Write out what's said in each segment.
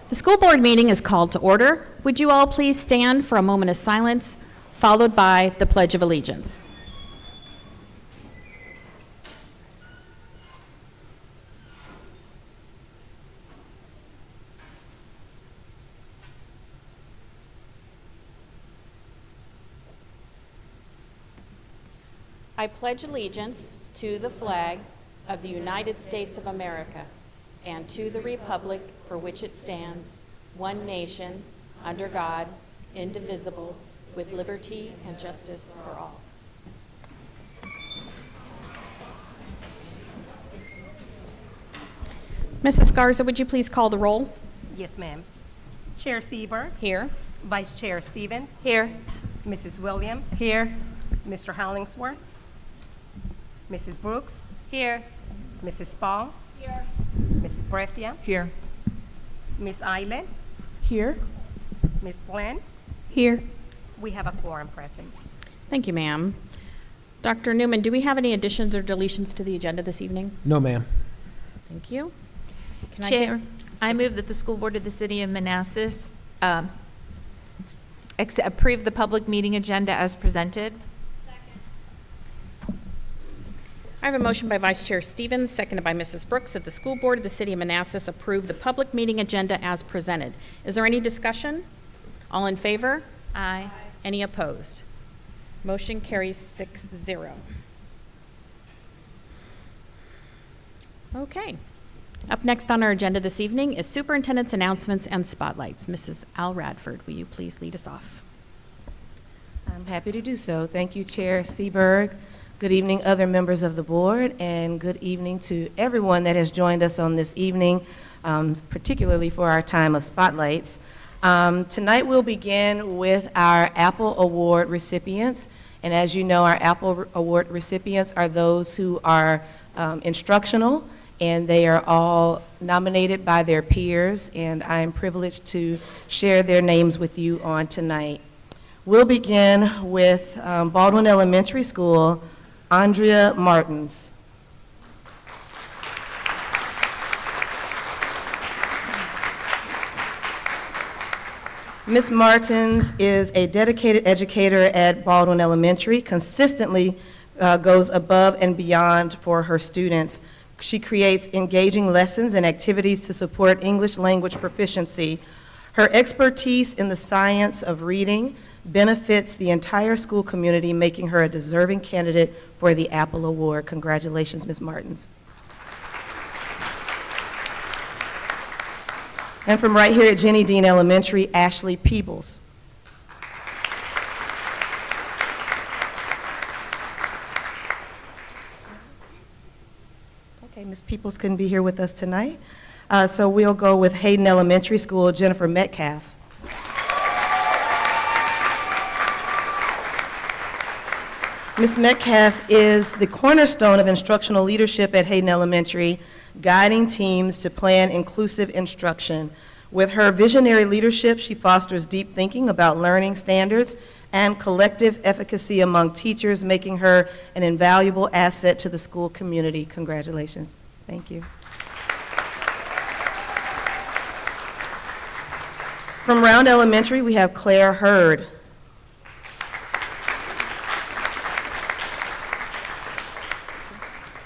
The school board meeting is called to order. Would you all please stand for a moment of silence, followed by the Pledge of Allegiance. I pledge allegiance to the flag of the United States of America and to the republic for which it stands, one nation, under God, indivisible, with liberty and justice for all. Mrs. Garza, would you please call the roll? Yes, ma'am. Chair Seaberg. Here. Vice Chair Stevens. Here. Mrs. Williams. Here. Mr. Hollingsworth. Mrs. Brooks. Here. Mrs. Spall. Here. Mrs. Brescia. Here. Miss Island. Here. Miss Glenn. Here. We have a quorum present. Thank you, ma'am. Dr. Newman, do we have any additions or deletions to the agenda this evening? No, ma'am. Thank you. Can Chair, I move that the school board of the city of Manassas approve the public meeting agenda as presented. I have a motion by Vice Chair Stevens, seconded by Mrs. Brooks, that the school board of the city of Manassas approve the public meeting agenda as presented. Is there any discussion? All in favor? Aye. Any opposed? Motion carries 6-0. Okay. Up next on our agenda this evening is superintendent's announcements and spotlights. Mrs. Al Radford, will you please lead us off? I'm happy to do so. Thank you, Chair Seaberg. Good evening, other members of the board, and good evening to everyone that has joined us on this evening, particularly for our time of spotlights. Tonight we'll begin with our Apple Award recipients, and as you know, our Apple Award recipients are those who are instructional, and they are all nominated by their peers, and I am privileged to share their names with you on tonight. We'll begin with Baldwin Elementary School, Andrea Martins. Ms. Martins is a dedicated educator at Baldwin Elementary, consistently goes above and beyond for her students. She creates engaging lessons and activities to support English language proficiency. Her expertise in the science of reading benefits the entire school community, making her a deserving candidate for the Apple Award. Congratulations, Ms. Martins. And from right here at Jenny Dean Elementary, Ashley Peebles. Okay, Ms. Peebles couldn't be here with us tonight, so we'll go with Hayden Elementary School, Jennifer Metcalf. Ms. Metcalf is the cornerstone of instructional leadership at Hayden Elementary, guiding teams to plan inclusive instruction. With her visionary leadership, she fosters deep thinking about learning standards and collective efficacy among teachers, making her an invaluable asset to the school community. Congratulations. Thank you. From Round Elementary, we have Claire Hurd.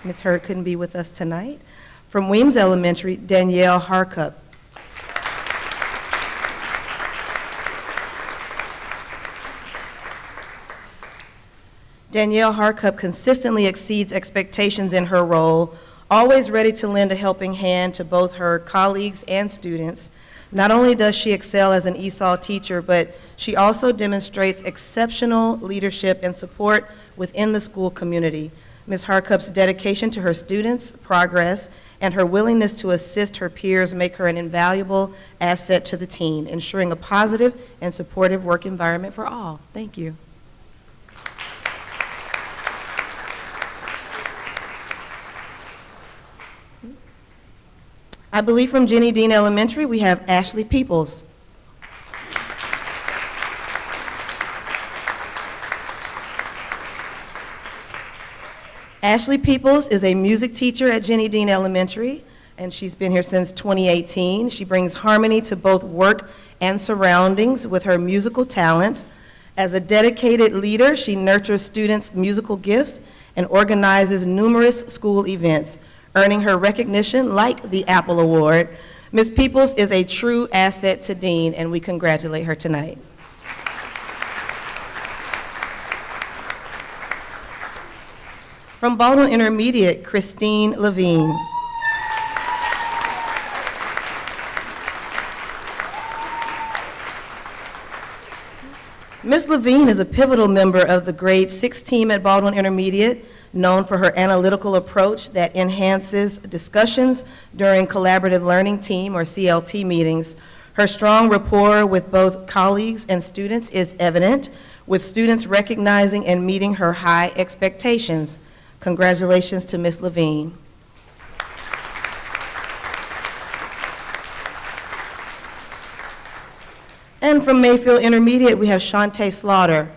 Ms. Hurd couldn't be with us tonight. From Weems Elementary, Danielle Harkup. Danielle Harkup consistently exceeds expectations in her role, always ready to lend a helping hand to both her colleagues and students. Not only does she excel as an ESOL teacher, but she also demonstrates exceptional leadership and support within the school community. Ms. Harkup's dedication to her students' progress and her willingness to assist her peers make her an invaluable asset to the team, ensuring a positive and supportive work environment for all. Thank you. I believe from Jenny Dean Elementary, we have Ashley Peebles. Ashley Peebles is a music teacher at Jenny Dean Elementary. and she's been here since 2018. She brings harmony to both work and surroundings with her musical talents. As a dedicated leader, she nurtures students' musical gifts and organizes numerous school events, earning her recognition like the Apple Award. Ms. Peoples is a true asset to Dean, and we congratulate her tonight. From Baldwin Intermediate, Christine Levine. Ms. Levine is a pivotal member of the grade 6 team at Baldwin Intermediate, known for her analytical approach that enhances discussions during collaborative learning team or CLT meetings. Her strong rapport with both colleagues and students is evident, with students recognizing and meeting her high expectations. Congratulations to Ms. Levine. And from Mayfield Intermediate, we have Shantae Slaughter.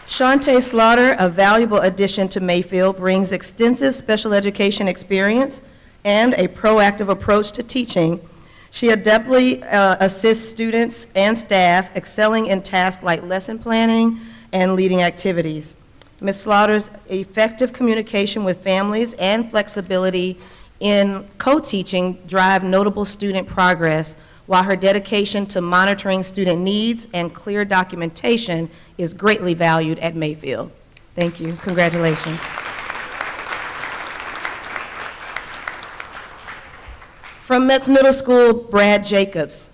Shantae Slaughter, a valuable addition to Mayfield, brings extensive special education experience and a proactive approach to teaching. She adeptly assists students and staff, excelling in tasks like lesson planning and leading activities. Ms. Slaughter's effective communication with families and flexibility in co-teaching drive notable student progress, while her dedication to monitoring student needs and clear documentation is greatly valued at Mayfield. Thank you. Congratulations. From Metz Middle School, Brad Jacobs.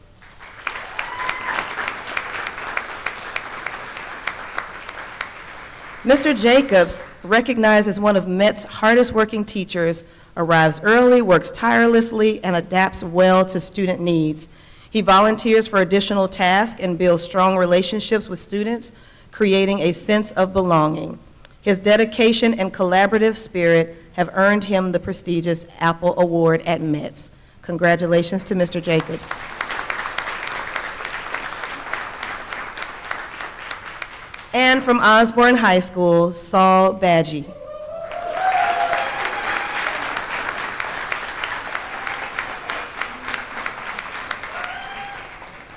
Mr. Jacobs, recognized as one of Met's hardest working teachers, arrives early, works tirelessly, and adapts well to student needs. He volunteers for additional tasks and builds strong relationships with students, creating a sense of belonging. His dedication and collaborative spirit have earned him the prestigious Apple Award at Metz. Congratulations to Mr. Jacobs. And from Osborne High School, Saul Badgie.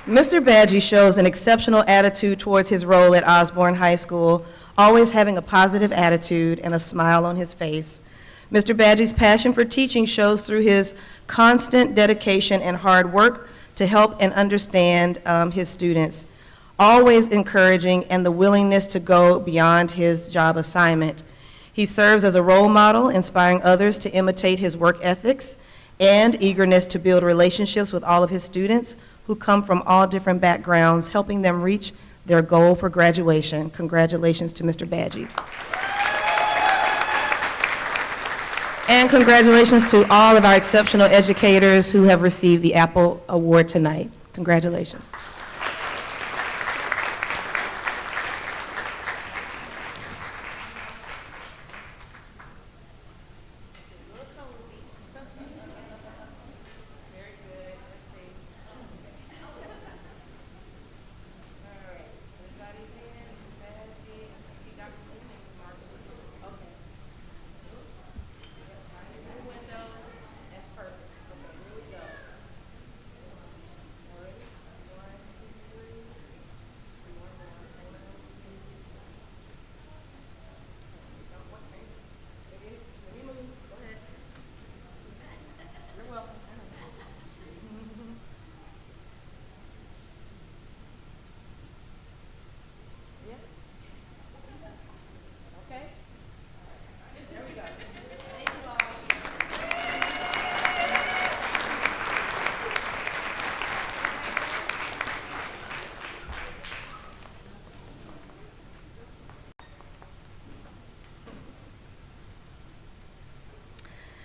Mr. Badgie shows an exceptional attitude towards his role at Osborne High School, always having a positive attitude and a smile on his face. Mr. Badgie's passion for teaching shows through his constant dedication and hard work to help and understand his students, always encouraging and the willingness to go beyond his job assignment. He serves as a role model, inspiring others to imitate his work ethics and eagerness to build relationships with all of his students who come from all different backgrounds, helping them reach their goal for graduation. Congratulations to Mr. Badgie. And congratulations to all of our exceptional educators who have received the Apple Award tonight. Congratulations.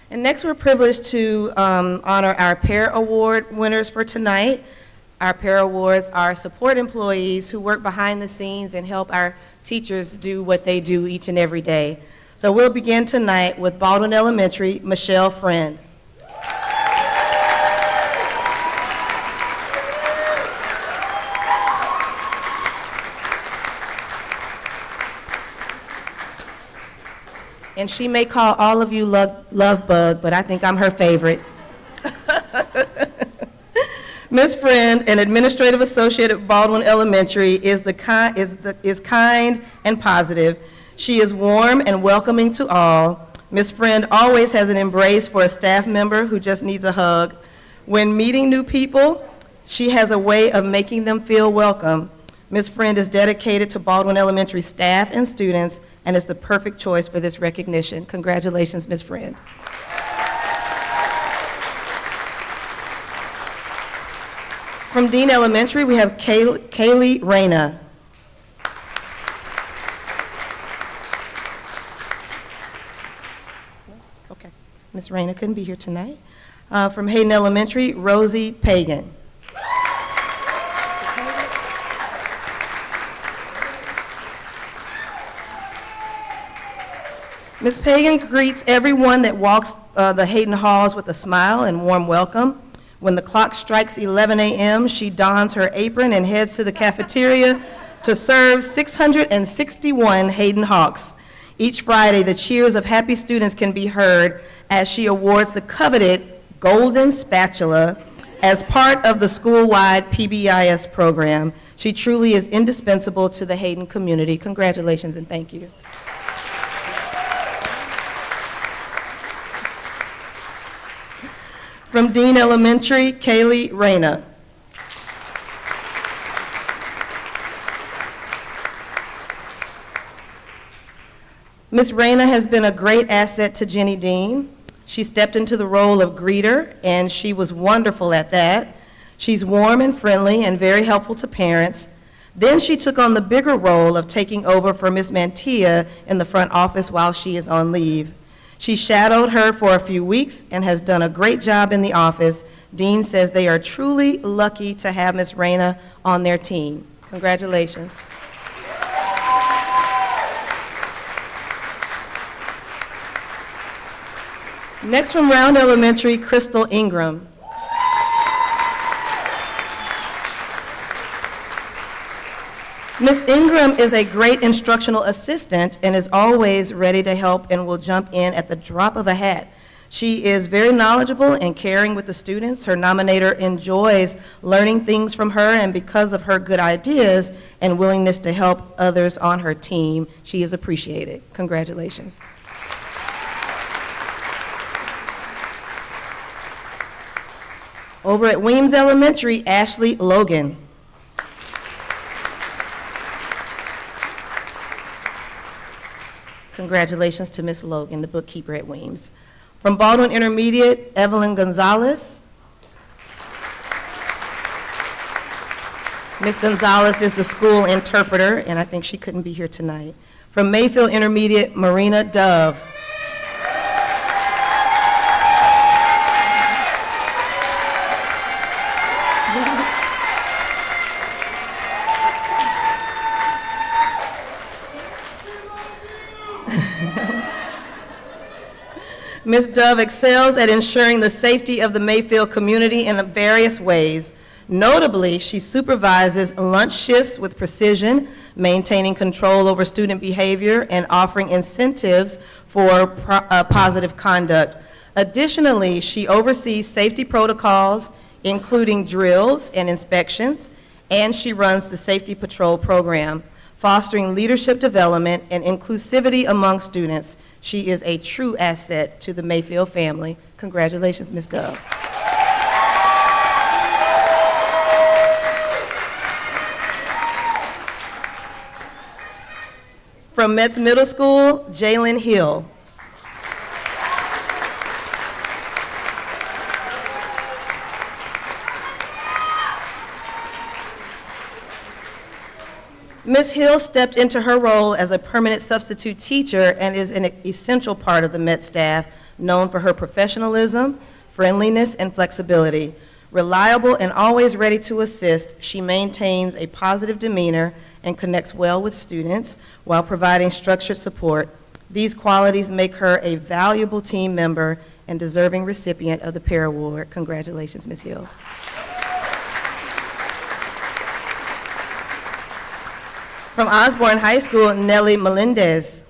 And next, we're privileged to honor our PAIR Award winners for tonight. Our PAIR Awards are support employees who work behind the scenes and help our teachers do what they do each and every day. So we'll begin tonight with Baldwin Elementary, Michelle Friend. And she may call all of you love bug, but I think I'm her favorite. Ms. Friend, an administrative associate at Baldwin Elementary, is kind and positive. She is warm and welcoming to all. Ms. Friend always has an embrace for a staff member who just needs a hug. When meeting new people, she has a way of making them feel welcome. Ms. Friend is dedicated to Baldwin Elementary staff and students and is the perfect choice for this recognition. Congratulations, Ms. Friend. From Dean Elementary, we have Kaylee Reyna. Okay, Ms. Reyna couldn't be here tonight. From Hayden Elementary, Rosie Pagan. Ms. Pagan greets everyone that walks the Hayden halls with a smile and warm welcome. When the clock strikes 11 a.m., she dons her apron and heads to the cafeteria to serve 661 Hayden Hawks. Each Friday, the cheers of happy students can be heard as she awards the coveted Golden Spatula as part of the school-wide PBIS program. She truly is indispensable to the Hayden community. Congratulations and thank you. From Dean Elementary, Kaylee Reyna. Ms. Reyna has been a great asset to Jenny Dean. She stepped into the role of greeter, and she was wonderful at that. She's warm and friendly and very helpful to parents. Then she took on the bigger role of taking over for Ms. Mantia in the front office while she is on leave. She shadowed her for a few weeks and has done a great job in the office. Dean says they are truly lucky to have Ms. Reyna on their team. Congratulations. Next from Round Elementary, Crystal Ingram. Ms. Ingram is a great instructional assistant and is always ready to help and will jump in at the drop of a hat. She is very knowledgeable and caring with the students. Her nominator enjoys learning things from her, and because of her good ideas and willingness to help others on her team, she is appreciated. Congratulations. Over at Weems Elementary, Ashley Logan. Congratulations to Ms. Logan, the bookkeeper at Weems. From Baldwin Intermediate, Evelyn Gonzalez. Ms. Gonzalez is the school interpreter, and I think she couldn't be here tonight. From Mayfield Intermediate, Marina Dove. Ms. Dove excels at ensuring the safety of the Mayfield community in various ways. Notably, she supervises lunch shifts with precision, maintaining control over student behavior, and offering incentives for positive conduct. Additionally, she oversees safety protocols, including drills and inspections, and she runs the Safety Patrol program, fostering leadership development and inclusivity among students. She is a true asset to the Mayfield family. Congratulations, Ms. Dove. From Metz Middle School, Jalen Hill. Ms. Hill stepped into her role as a permanent substitute teacher and is an essential part of the Met staff, known for her professionalism, friendliness, and flexibility. Reliable and always ready to assist, she maintains a positive demeanor and connects well with students while providing structured support. These qualities make her a valuable team member and deserving recipient of the Pear Award. Congratulations, Ms. Hill. From Osborne High School, Nellie Melendez.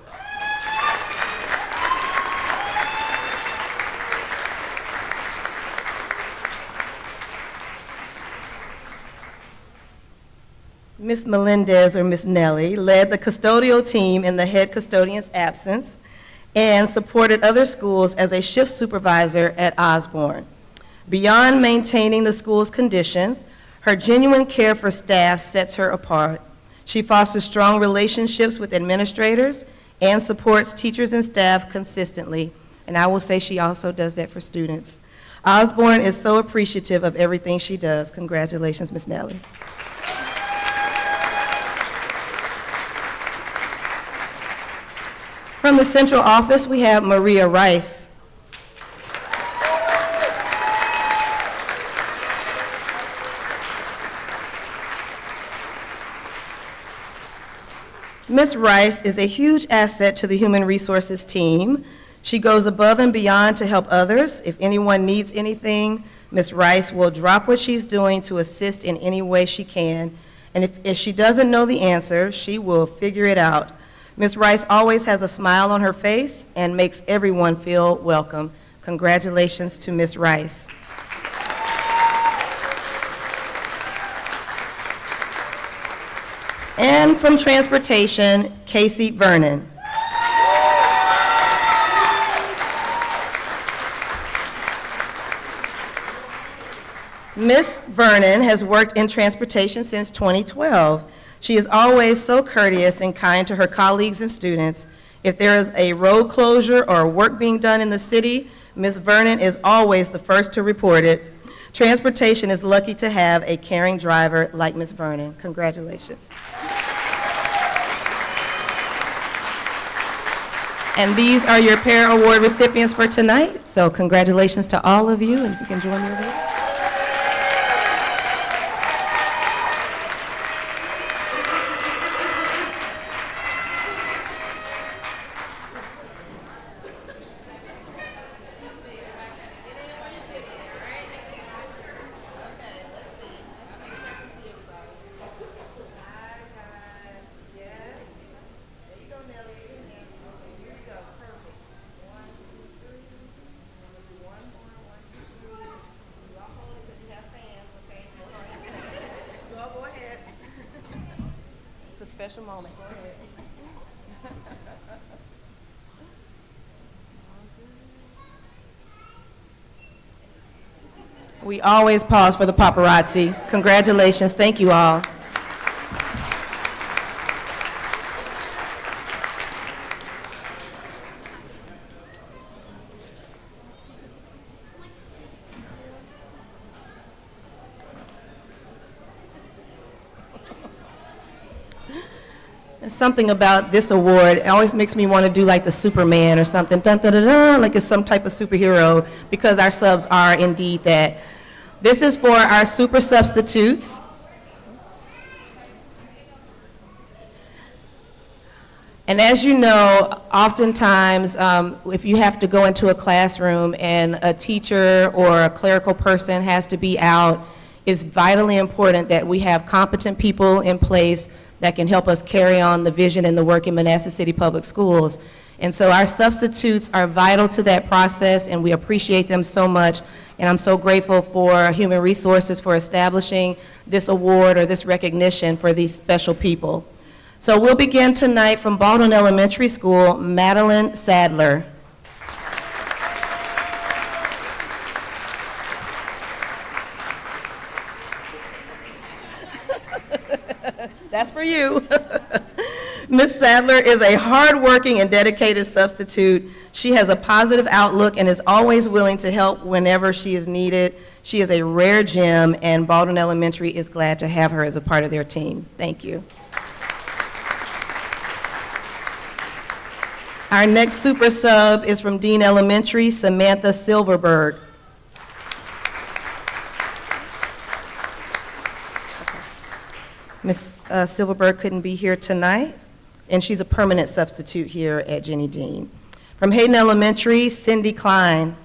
Ms. Melendez, or Ms. Nelly, led the custodial team in the head custodian's absence and supported other schools as a shift supervisor at Osborne. Beyond maintaining the school's condition, her genuine care for staff sets her apart. She fosters strong relationships with administrators and supports teachers and staff consistently. And I will say she also does that for students. Osborne is so appreciative of everything she does. Congratulations, Ms. Nelly. From the central office, we have Maria Rice. Ms. Rice is a huge asset to the Human Resources team. She goes above and beyond to help others. If anyone needs anything, Ms. Rice will drop what she's doing to assist in any way she can. And if she doesn't know the answer, she will figure it out. Ms. Rice always has a smile on her face and makes everyone feel welcome. Congratulations to Ms. Rice. And from Transportation, Casey Vernon. Ms. Vernon has worked in transportation since 2012. She is always so courteous and kind to her colleagues and students. If there is a road closure or work being done in the city, Ms. Vernon is always the first to report it. Transportation is lucky to have a caring driver like Ms. Vernon. Congratulations. And these are your Pear Award recipients for tonight. So congratulations to all of you, and if you can join me over here. Special moment. Go ahead. We always pause for the paparazzi. Congratulations. Thank you all. Something about this award, it always makes me want to do like the Superman or something, dun, dun, dun, dun, like it's some type of superhero, because our subs are indeed that. This is for our super substitutes. And as you know, oftentimes, if you have to go into a classroom and a teacher or a clerical person has to be out, it's vitally important that we have competent people in place that can help us carry on the vision and the work in Manassas City Public Schools. And so our substitutes are vital to that process, and we appreciate them so much. And I'm so grateful for Human Resources for establishing this award or this recognition for these special people. So we'll begin tonight from Baldwin Elementary School, Madeline Sadler. That's for you. Ms. Sadler is a hardworking and dedicated substitute. She has a positive outlook and is always willing to help whenever she is needed. She is a rare gem, and Baldwin Elementary is glad to have her as a part of their team. Thank you. Our next super sub is from Dean Elementary, Samantha Silverberg. Ms. Silverberg couldn't be here tonight, and she's a permanent substitute here at Jenny Dean. From Hayden Elementary, Cindy Klein.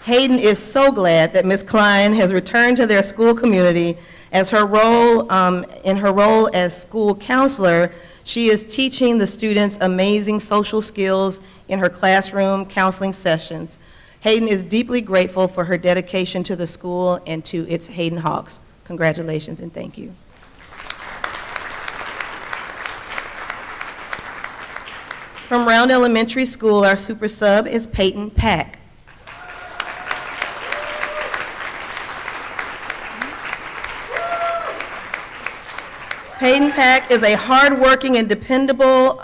Hayden is so glad that Ms. Klein has returned to their school community. As her role, in her role as school counselor, she is teaching the students amazing social skills in her classroom counseling sessions. Hayden is deeply grateful for her dedication to the school and to its Hayden Hawks. Congratulations and thank you. From Round Elementary School, our super sub is Peyton Pack. Peyton Pack is a hardworking and dependable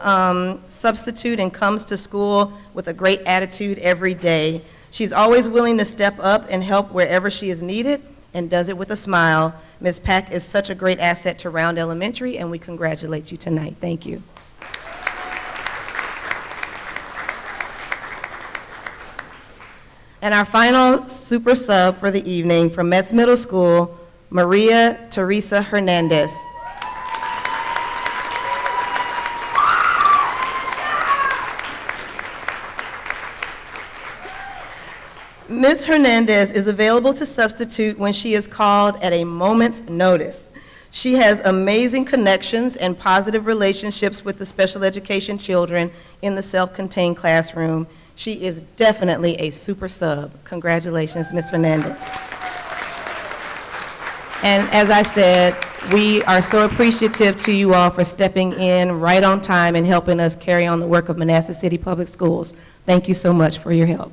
substitute and comes to school with a great attitude every day. She's always willing to step up and help wherever she is needed and does it with a smile. Ms. Pack is such a great asset to Round Elementary, and we congratulate you tonight. Thank you. And our final super sub for the evening from Metz Middle School, Maria Teresa Hernandez. Ms. Hernandez is available to substitute when she is called at a moment's notice. She has amazing connections and positive relationships with the special education children in the self-contained classroom. She is definitely a super sub. Congratulations, Ms. Hernandez. And as I said, we are so appreciative to you all for stepping in right on time and helping us carry on the work of Manassas City Public Schools. Thank you so much for your help.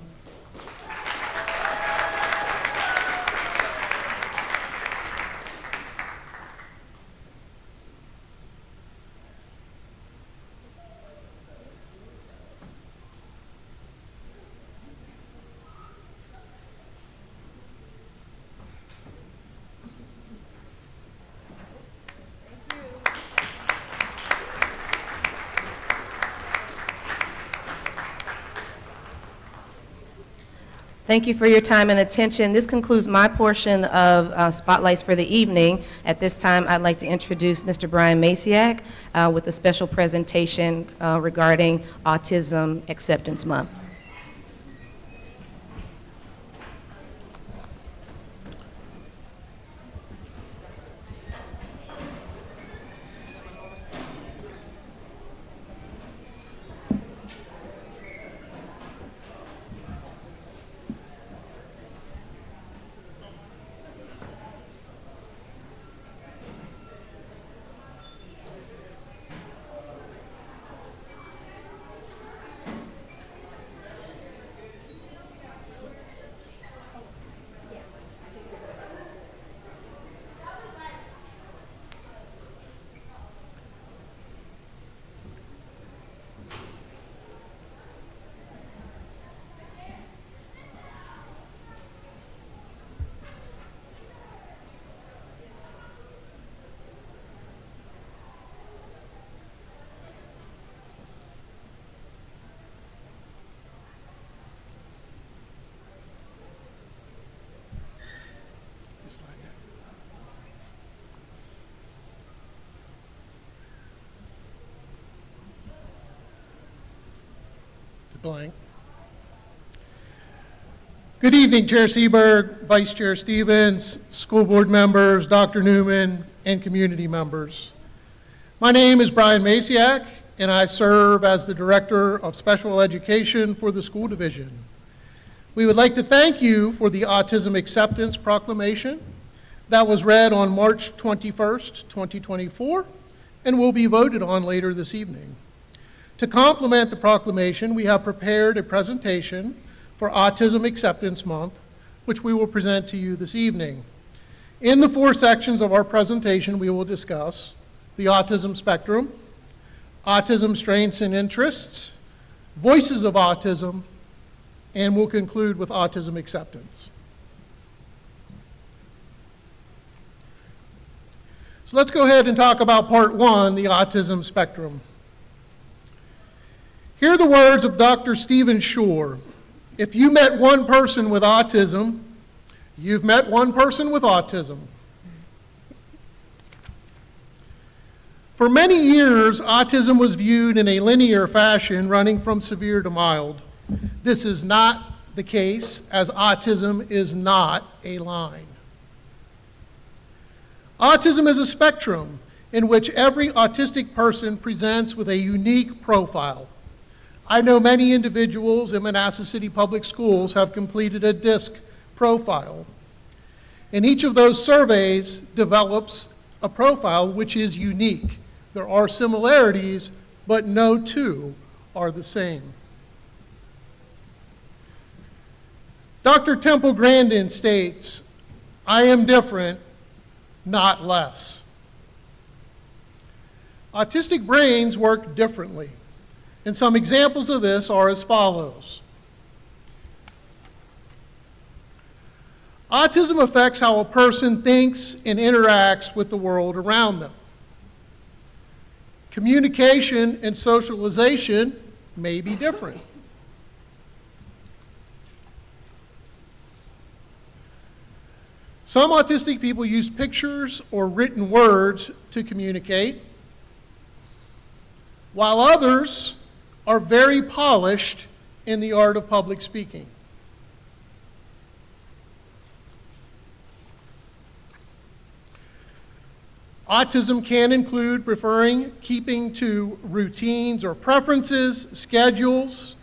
Thank you for your time and attention. This concludes my portion of Spotlights for the evening. At this time, I'd like to introduce Mr. Brian Masiak with a special presentation regarding Autism Acceptance Month. Blank. Good evening, Chair Seberg, Vice Chair Stevens, school board members, Dr. Newman, and community members. My name is Brian Masiak, and I serve as the Director of Special Education for the School Division. We would like to thank you for the Autism Acceptance Proclamation that was read on March 21st, 2024, and will be voted on later this evening. To complement the proclamation, we have prepared a presentation for Autism Acceptance Month, which we will present to you this evening. In the 4 sections of our presentation, we will discuss the autism spectrum, autism strengths and interests, voices of autism, and we'll conclude with autism acceptance. So let's go ahead and talk about part 1, the autism spectrum. Here are the words of Dr. Stephen Shore. If you met one person with autism, you've met one person with autism. For many years, autism was viewed in a linear fashion, running from severe to mild. This is not the case, as autism is not a line. Autism is a spectrum in which every autistic person presents with a unique profile. I know many individuals in Manassas City Public Schools have completed a DISC profile. And each of those surveys develops a profile which is unique. There are similarities, but no two are the same. Dr. Temple Grandin states, "I am different, not less." Autistic brains work differently, and some examples of this are as follows. Autism affects how a person thinks and interacts with the world around them. Communication and socialization may be different. Some autistic people use pictures or written words to communicate, while others are very polished in the art of public speaking. Autism can include preferring keeping to routines or preferences, schedules,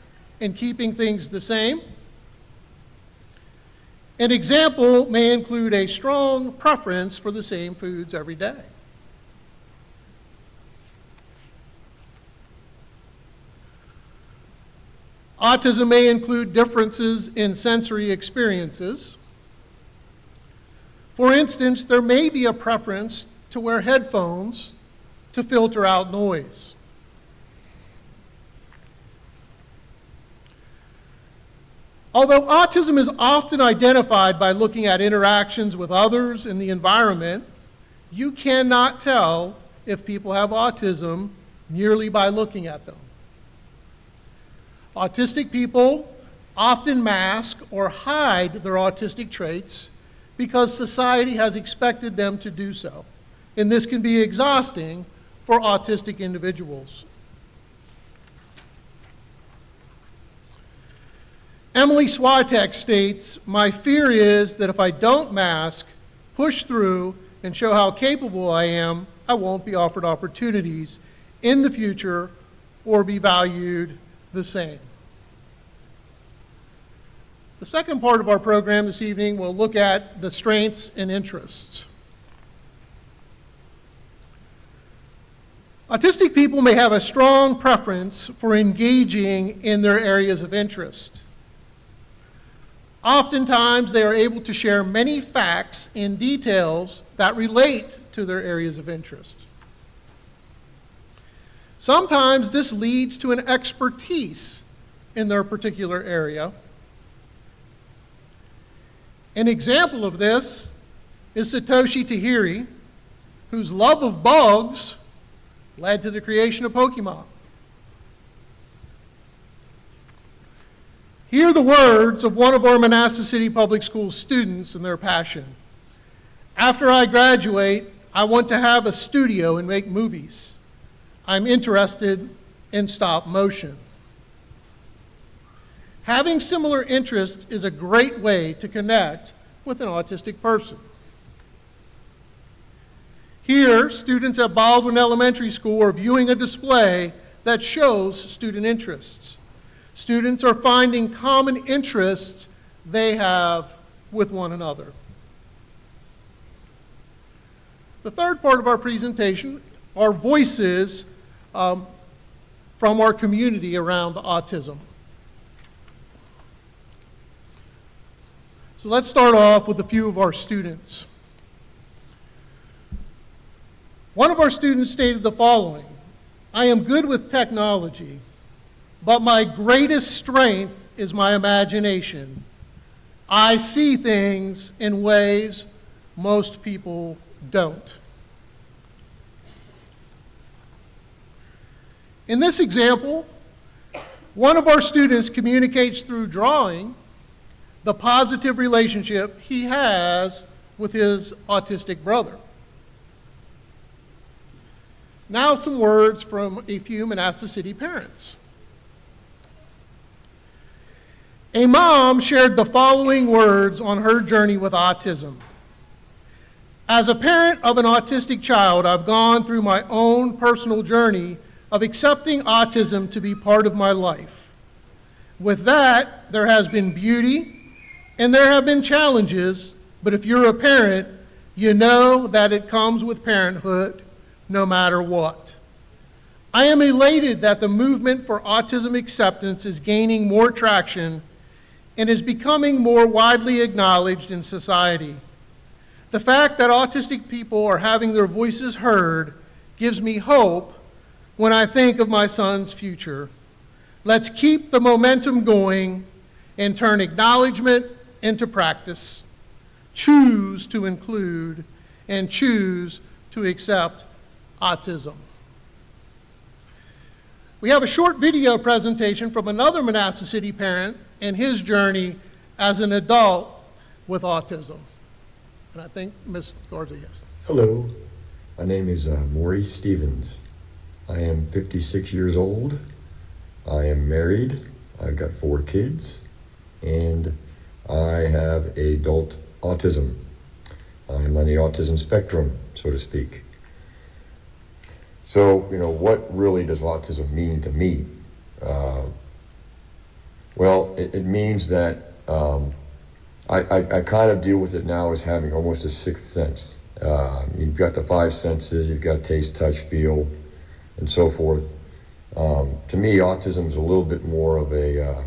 and keeping things the same. An example may include a strong preference for the same foods every day. Autism may include differences in sensory experiences. For instance, there may be a preference to wear headphones to filter out noise. Although autism is often identified by looking at interactions with others in the environment, you cannot tell if people have autism merely by looking at them. Autistic people often mask or hide their autistic traits because society has expected them to do so. And this can be exhausting for autistic individuals. Emily Switek states, "My fear is that if I don't mask, push through, and show how capable I am, I won't be offered opportunities in the future or be valued the same." The second part of our program this evening will look at the strengths and interests. Autistic people may have a strong preference for engaging in their areas of interest. Oftentimes, they are able to share many facts and details that relate to their areas of interest. Sometimes this leads to an expertise in their particular area. An example of this is Satoshi Tahiri, whose love of bugs led to the creation of Pokemon. Hear the words of one of our Manassas City Public Schools students and their passion. "After I graduate, I want to have a studio and make movies. I'm interested in stop motion." Having similar interests is a great way to connect with an autistic person. Here, students at Baldwin Elementary School are viewing a display that shows student interests. Students are finding common interests they have with one another. The third part of our presentation are voices from our community around autism. So let's start off with a few of our students. One of our students stated the following: "I am good with technology, but my greatest strength is my imagination. I see things in ways most people don't." In this example, one of our students communicates through drawing the positive relationship he has with his autistic brother. Now some words from a few Manassas City parents. A mom shared the following words on her journey with autism. "As a parent of an autistic child, I've gone through my own personal journey of accepting autism to be part of my life. With that, there has been beauty and there have been challenges, but if you're a parent, you know that it comes with parenthood no matter what. I am elated that the movement for autism acceptance is gaining more traction and is becoming more widely acknowledged in society. The fact that autistic people are having their voices heard gives me hope when I think of my son's future. Let's keep the momentum going and turn acknowledgement into practice. Choose to include and choose to accept autism. We have a short video presentation from another Manassas City parent and his journey as an adult with autism. And I think Ms. Garza, yes. Hello, my name is Maurice Stevens. I am 56 years old. I am married. I've got 4 kids, and I have adult autism. I'm on the autism spectrum, so to speak. So, what really does autism mean to me? Well, it means that I kind of deal with it now as having almost a sixth sense. You've got the 5 senses, you've got taste, touch, feel, and so forth. To me, autism is a little bit more of a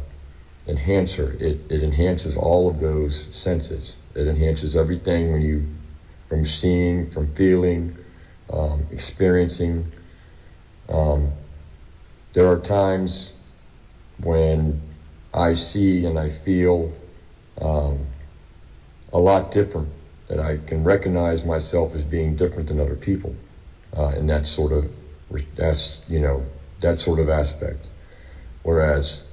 enhancer. It enhances all of those senses. It enhances everything from seeing, from feeling, experiencing. There are times when I see and I feel a lot different, that I can recognize myself as being different than other people, in that sort of aspect. Whereas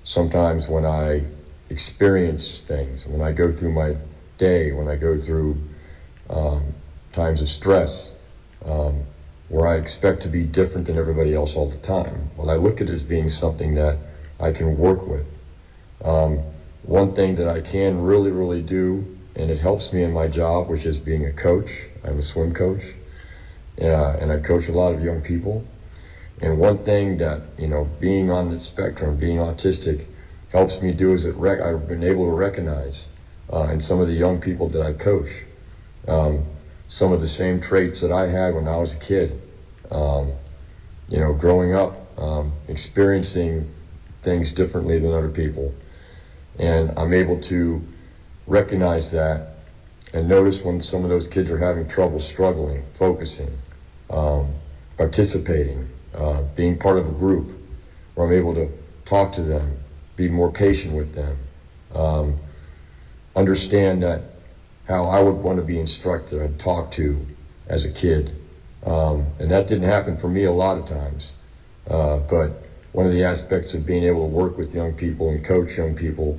sometimes when I experience things, when I go through my day, when I go through times of stress, where I expect to be different than everybody else all the time, well, I look at it as being something that I can work with. One thing that I can really do, and it helps me in my job, which is being a coach. I'm a swim coach, and I coach a lot of young people. And one thing that, being on the spectrum, being autistic, helps me do is I've been able to recognize in some of the young people that I coach some of the same traits that I had when I was a kid. Growing up, experiencing things differently than other people. And I'm able to recognize that and notice when some of those kids are having trouble struggling, focusing, participating, being part of a group, where I'm able to talk to them, be more patient with them, understand that how I would want to be instructed and talked to as a kid. And that didn't happen for me a lot of times. But one of the aspects of being able to work with young people and coach young people,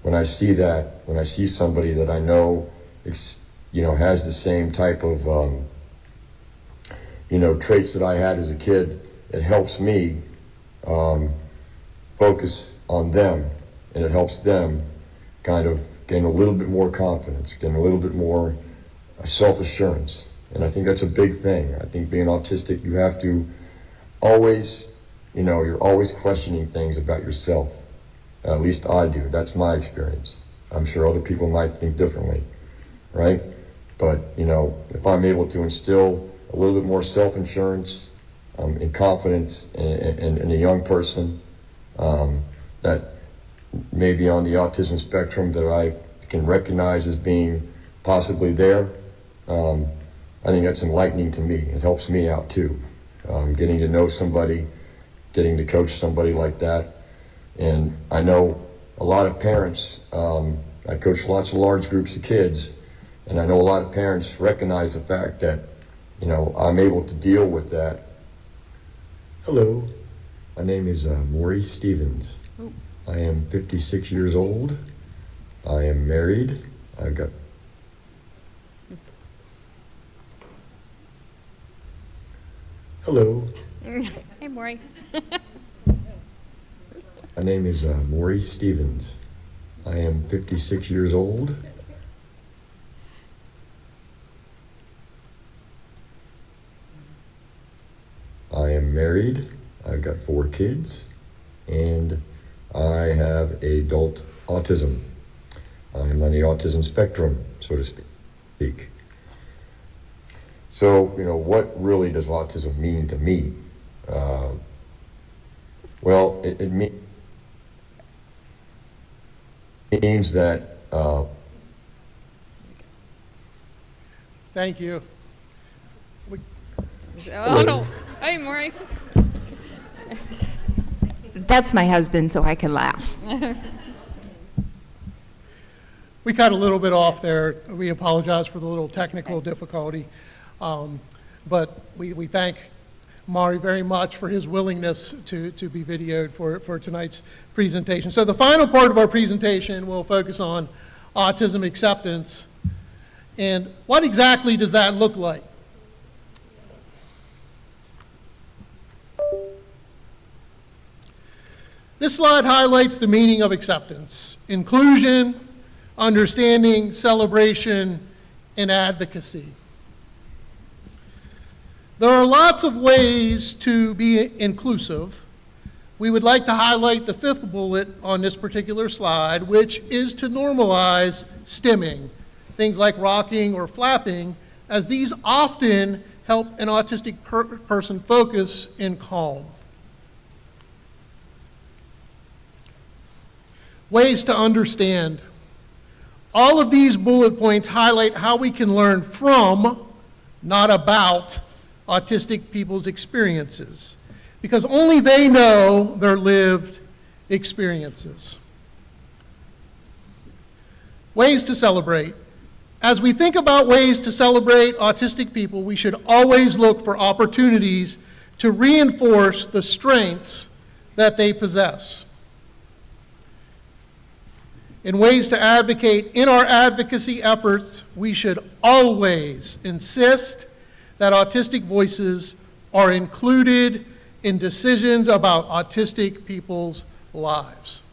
when I see that, when I see somebody that I know, has the same type of, traits that I had as a kid, it helps me focus on them, and it helps them kind of gain a little bit more confidence, gain a little bit more self-assurance. And I think that's a big thing. I think being autistic, you have to always, you're always questioning things about yourself. At least I do. That's my experience. I'm sure other people might think differently, right? But, if I'm able to instill a little bit more self-assurance and confidence in a young person that may be on the autism spectrum, that I can recognize as being possibly there, I think that's enlightening to me. It helps me out too. Getting to know somebody, getting to coach somebody like that. And I know a lot of parents, I coach lots of large groups of kids, and I know a lot of parents recognize the fact that, I'm able to deal with that. Hello, my name is Maurice Stevens. I am 56 years old. I am married. I've got Hello. Hey, Maury. My name is Maurice Stevens. I am 56 years old. married, I've got 4 kids, and I have adult autism. I'm on the autism spectrum, so to speak. So, what really does autism mean to me? Well, it means that Thank you. Oh, no. Hey, Maury. That's my husband, so I can laugh. We got a little bit off there. We apologize for the little technical difficulty. But we thank Maury very much for his willingness to be videoed for tonight's presentation. So the final part of our presentation will focus on autism acceptance. And what exactly does that look like? This slide highlights the meaning of acceptance: inclusion, understanding, celebration, and advocacy. There are lots of ways to be inclusive. We would like to highlight the 5th bullet on this particular slide, which is to normalize stimming, things like rocking or flapping, as these often help an autistic person focus and calm. Ways to understand. All of these bullet points highlight how we can learn from, not about, autistic people's experiences, because only they know their lived experiences. Ways to celebrate. As we think about ways to celebrate autistic people, we should always look for opportunities to reinforce the strengths that they possess. In ways to advocate, in our advocacy efforts, we should always insist that autistic voices are included in decisions about autistic people's lives.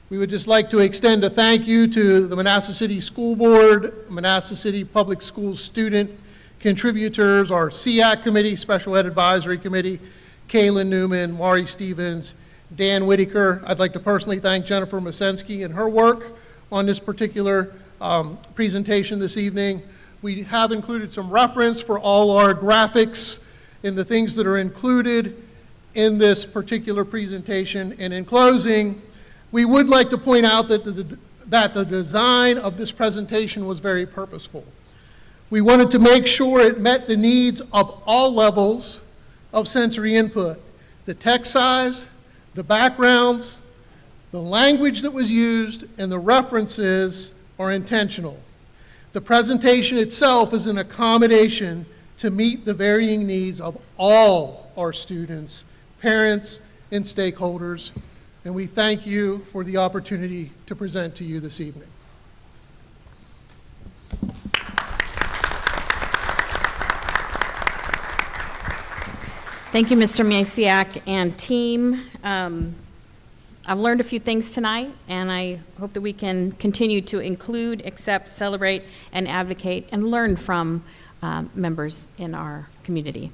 We would just like to extend a thank you to the Manassas City School Board, Manassas City Public Schools student contributors, our SEAC committee, Special Ed Advisory Committee, Kaylin Newman, Maury Stevens, Dan Whitaker. I'd like to personally thank Jennifer Masensky and her work on this particular presentation this evening. We have included some reference for all our graphics and the things that are included in this particular presentation. And in closing, we would like to point out that the design of this presentation was very purposeful. We wanted to make sure it met the needs of all levels of sensory input: the text size, the backgrounds, the language that was used, and the references are intentional. The presentation itself is an accommodation to meet the varying needs of all our students, parents, and stakeholders, and we thank you for the opportunity to present to you this evening. Thank you, Mr. Masiak and team. I've learned a few things tonight, and I hope that we can continue to include, accept, celebrate, and advocate, and learn from members in our community.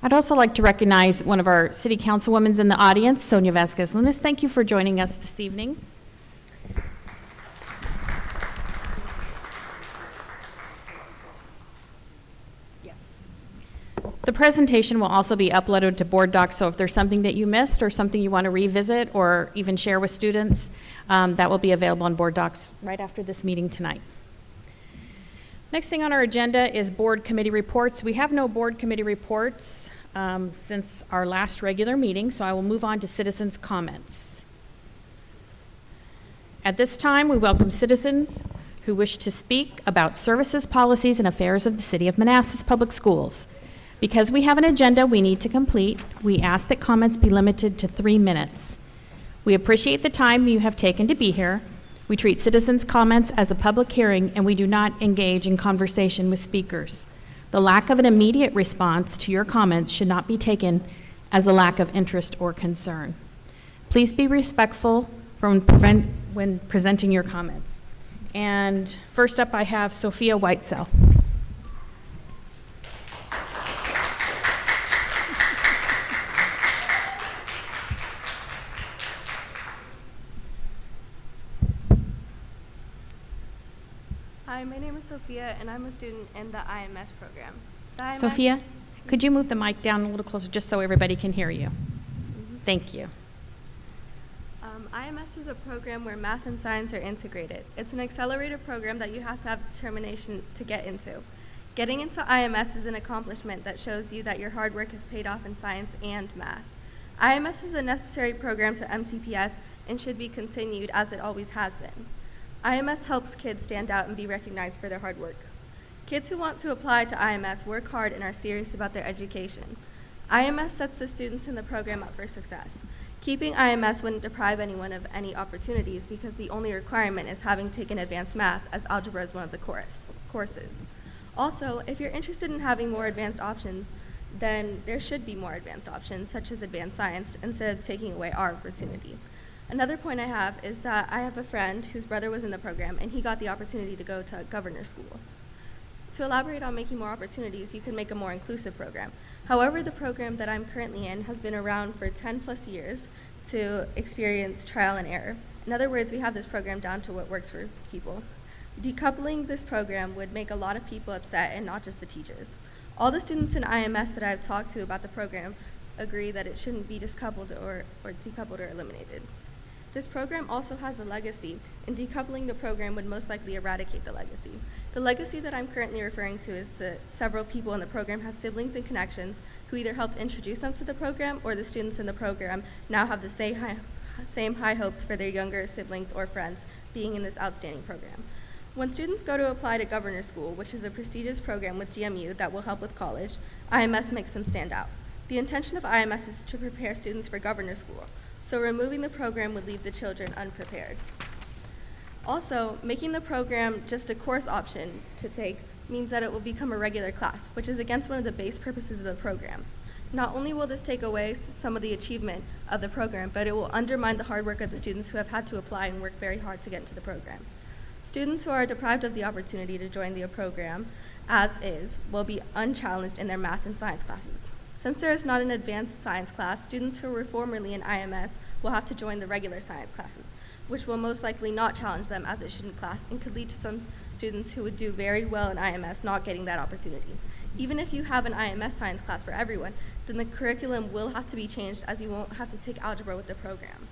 I'd also like to recognize one of our city councilwomen in the audience, Sonia Vasquez-Lunas. Thank you for joining us this evening. The presentation will also be uploaded to Board Docs, so if there's something that you missed or something you want to revisit or even share with students, that will be available on Board Docs right after this meeting tonight. Next thing on our agenda is board committee reports. We have no board committee reports since our last regular meeting, so I will move on to citizens' comments. At this time, we welcome citizens who wish to speak about services, policies, and affairs of the City of Manassas Public Schools. Because we have an agenda we need to complete, we ask that comments be limited to 3 minutes. We appreciate the time you have taken to be here. We treat citizens' comments as a public hearing, and we do not engage in conversation with speakers. The lack of an immediate response to your comments should not be taken as a lack of interest or concern. Please be respectful when presenting your comments. And first up, I have Sophia Whitesell. Hi, my name is Sophia, and I'm a student in the IMS program. The IMS Sophia, could you move the mic down a little closer just so everybody can hear you? Thank you. IMS is a program where math and science are integrated. It's an accelerated program that you have to have determination to get into. Getting into IMS is an accomplishment that shows you that your hard work has paid off in science and math. IMS is a necessary program to MCPS and should be continued as it always has been. IMS helps kids stand out and be recognized for their hard work. Kids who want to apply to IMS work hard and are serious about their education. IMS sets the students in the program up for success. Keeping IMS wouldn't deprive anyone of any opportunities because the only requirement is having taken advanced math, as algebra is one of the courses. Also, if you're interested in having more advanced options, then there should be more advanced options, such as advanced science, instead of taking away our opportunity. Another point I have is that I have a friend whose brother was in the program, and he got the opportunity to go to governor's school. To elaborate on making more opportunities, you can make a more inclusive program. However, the program that I'm currently in has been around for 10 plus years to experience trial and error. In other words, we have this program down to what works for people. Decoupling this program would make a lot of people upset, and not just the teachers. All the students in IMS that I've talked to about the program agree that it shouldn't be decoupled or eliminated. This program also has a legacy, and decoupling the program would most likely eradicate the legacy. The legacy that I'm currently referring to is that several people in the program have siblings and connections who either helped introduce them to the program, or the students in the program now have the same high hopes for their younger siblings or friends being in this outstanding program. When students go to apply to governor's school, which is a prestigious program with GMU that will help with college, IMS makes them stand out. The intention of IMS is to prepare students for governor's school, so removing the program would leave the children unprepared. Also, making the program just a course option to take means that it will become a regular class, which is against one of the base purposes of the program. Not only will this take away some of the achievement of the program, but it will undermine the hard work of the students who have had to apply and work very hard to get into the program. Students who are deprived of the opportunity to join the program as is will be unchallenged in their math and science classes. Since there is not an advanced science class, students who were formerly in IMS will have to join the regular science classes, which will most likely not challenge them as a student class and could lead to some students who would do very well in IMS not getting that opportunity. Even if you have an IMS science class for everyone, then the curriculum will have to be changed, as you won't have to take algebra with the program.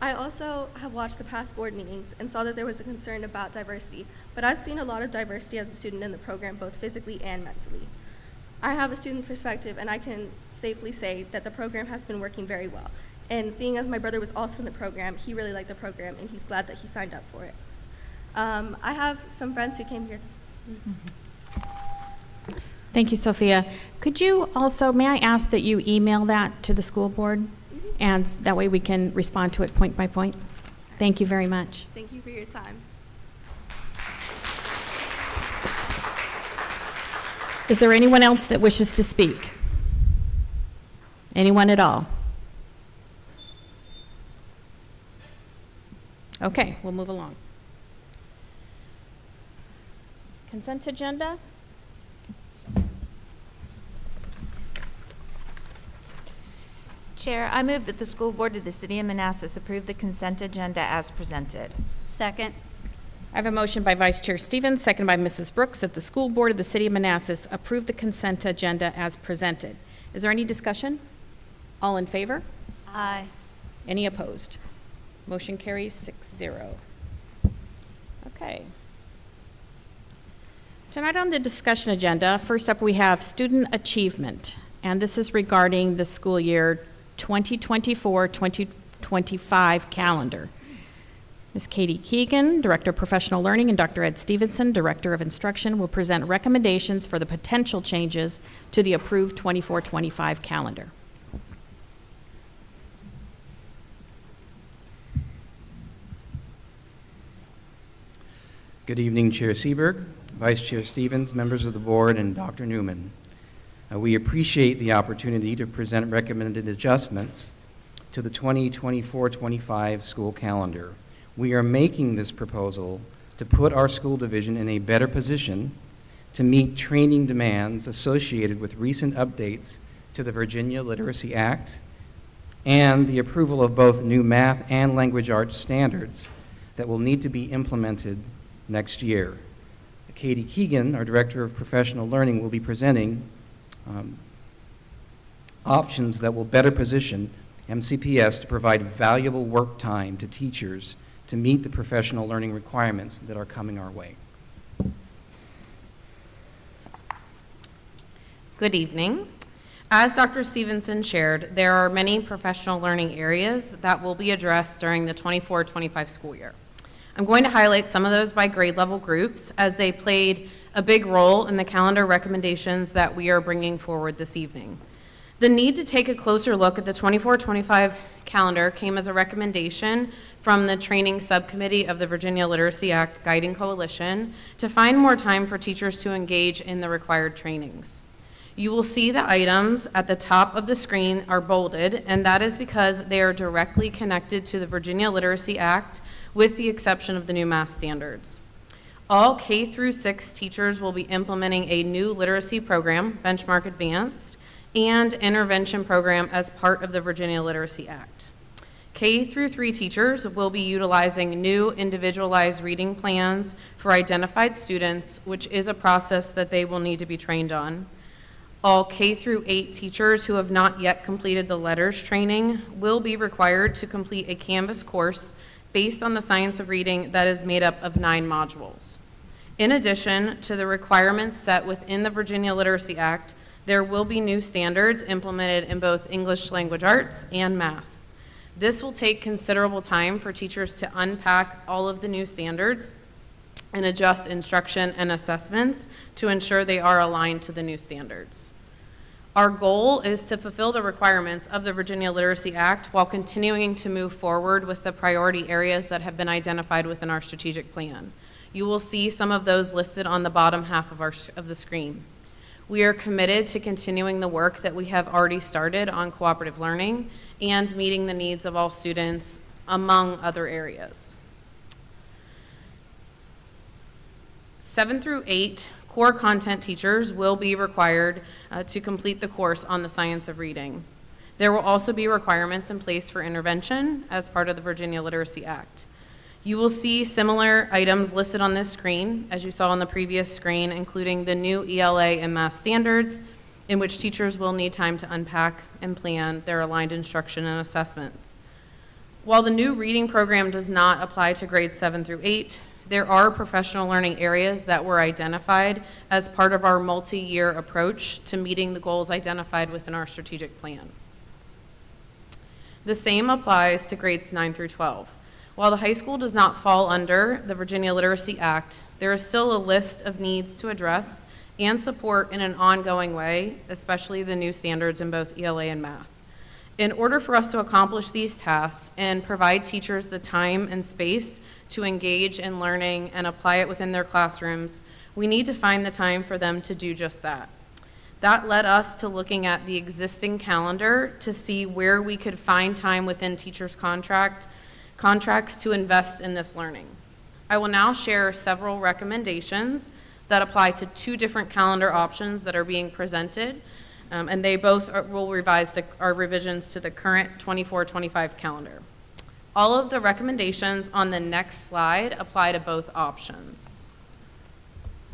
I also have watched the past board meetings and saw that there was a concern about diversity, but I've seen a lot of diversity as a student in the program, both physically and mentally. I have a student perspective, and I can safely say that the program has been working very well. And seeing as my brother was also in the program, he really liked the program, and he's glad that he signed up for it. I have some friends who came here. Thank you, Sophia. Could you also, may I ask that you email that to the school board? And that way we can respond to it point by point. Thank you very much. Thank you for your time. Is there anyone else that wishes to speak? Anyone at all? Okay, we'll move along. Consent agenda? Chair, I move that the school board of the city of Manassas approve the consent agenda as presented. Second. I have a motion by Vice Chair Stevens, second by Mrs. Brooks, that the school board of the city of Manassas approve the consent agenda as presented. Is there any discussion? All in favor? Aye. Any opposed? Motion carries 6-0. Okay. Tonight on the discussion agenda, first up we have student achievement, and this is regarding the school year 2024-2025 calendar. Ms. Katie Keegan, Director of Professional Learning, and Dr. Ed Stevenson, Director of Instruction, will present recommendations for the potential changes to the approved 24-25 calendar. Good evening, Chair Seberg, Vice Chair Stevens, members of the board, and Dr. Newman. We appreciate the opportunity to present recommended adjustments to the 2024-25 school calendar. We are making this proposal to put our school division in a better position to meet training demands associated with recent updates to the Virginia Literacy Act and the approval of both new math and language arts standards that will need to be implemented next year. Katie Keegan, our Director of Professional Learning, will be presenting options that will better position MCPS to provide valuable work time to teachers to meet the professional learning requirements that are coming our way. Good evening. As Dr. Stevenson shared, there are many professional learning areas that will be addressed during the 24-25 school year. I'm going to highlight some of those by grade level groups as they played a big role in the calendar recommendations that we are bringing forward this evening. The need to take a closer look at the 24-25 calendar came as a recommendation from the Training Subcommittee of the Virginia Literacy Act Guiding Coalition to find more time for teachers to engage in the required trainings. You will see the items at the top of the screen are bolded, and that is because they are directly connected to the Virginia Literacy Act, with the exception of the new math standards. All K through 6 teachers will be implementing a new literacy program, Benchmark Advanced, and intervention program as part of the Virginia Literacy Act. K through 3 teachers will be utilizing new individualized reading plans for identified students, which is a process that they will need to be trained on. All K through 8 teachers who have not yet completed the letters training will be required to complete a Canvas course based on the science of reading that is made up of 9 modules. In addition to the requirements set within the Virginia Literacy Act, there will be new standards implemented in both English language arts and math. This will take considerable time for teachers to unpack all of the new standards and adjust instruction and assessments to ensure they are aligned to the new standards. Our goal is to fulfill the requirements of the Virginia Literacy Act while continuing to move forward with the priority areas that have been identified within our strategic plan. You will see some of those listed on the bottom half of the screen. We are committed to continuing the work that we have already started on cooperative learning and meeting the needs of all students, among other areas. 7 through 8 core content teachers will be required to complete the course on the science of reading. There will also be requirements in place for intervention as part of the Virginia Literacy Act. You will see similar items listed on this screen, as you saw on the previous screen, including the new ELA and math standards, in which teachers will need time to unpack and plan their aligned instruction and assessments. While the new reading program does not apply to grades 7 through 8, there are professional learning areas that were identified as part of our multi-year approach to meeting the goals identified within our strategic plan. The same applies to grades 9 through 12. While the high school does not fall under the Virginia Literacy Act, there is still a list of needs to address and support in an ongoing way, especially the new standards in both ELA and math. In order for us to accomplish these tasks and provide teachers the time and space to engage in learning and apply it within their classrooms, we need to find the time for them to do just that. That led us to looking at the existing calendar to see where we could find time within teachers' contracts to invest in this learning. I will now share several recommendations that apply to 2 different calendar options that are being presented, and they both will revise our revisions to the current 24-25 calendar. All of the recommendations on the next slide apply to both options.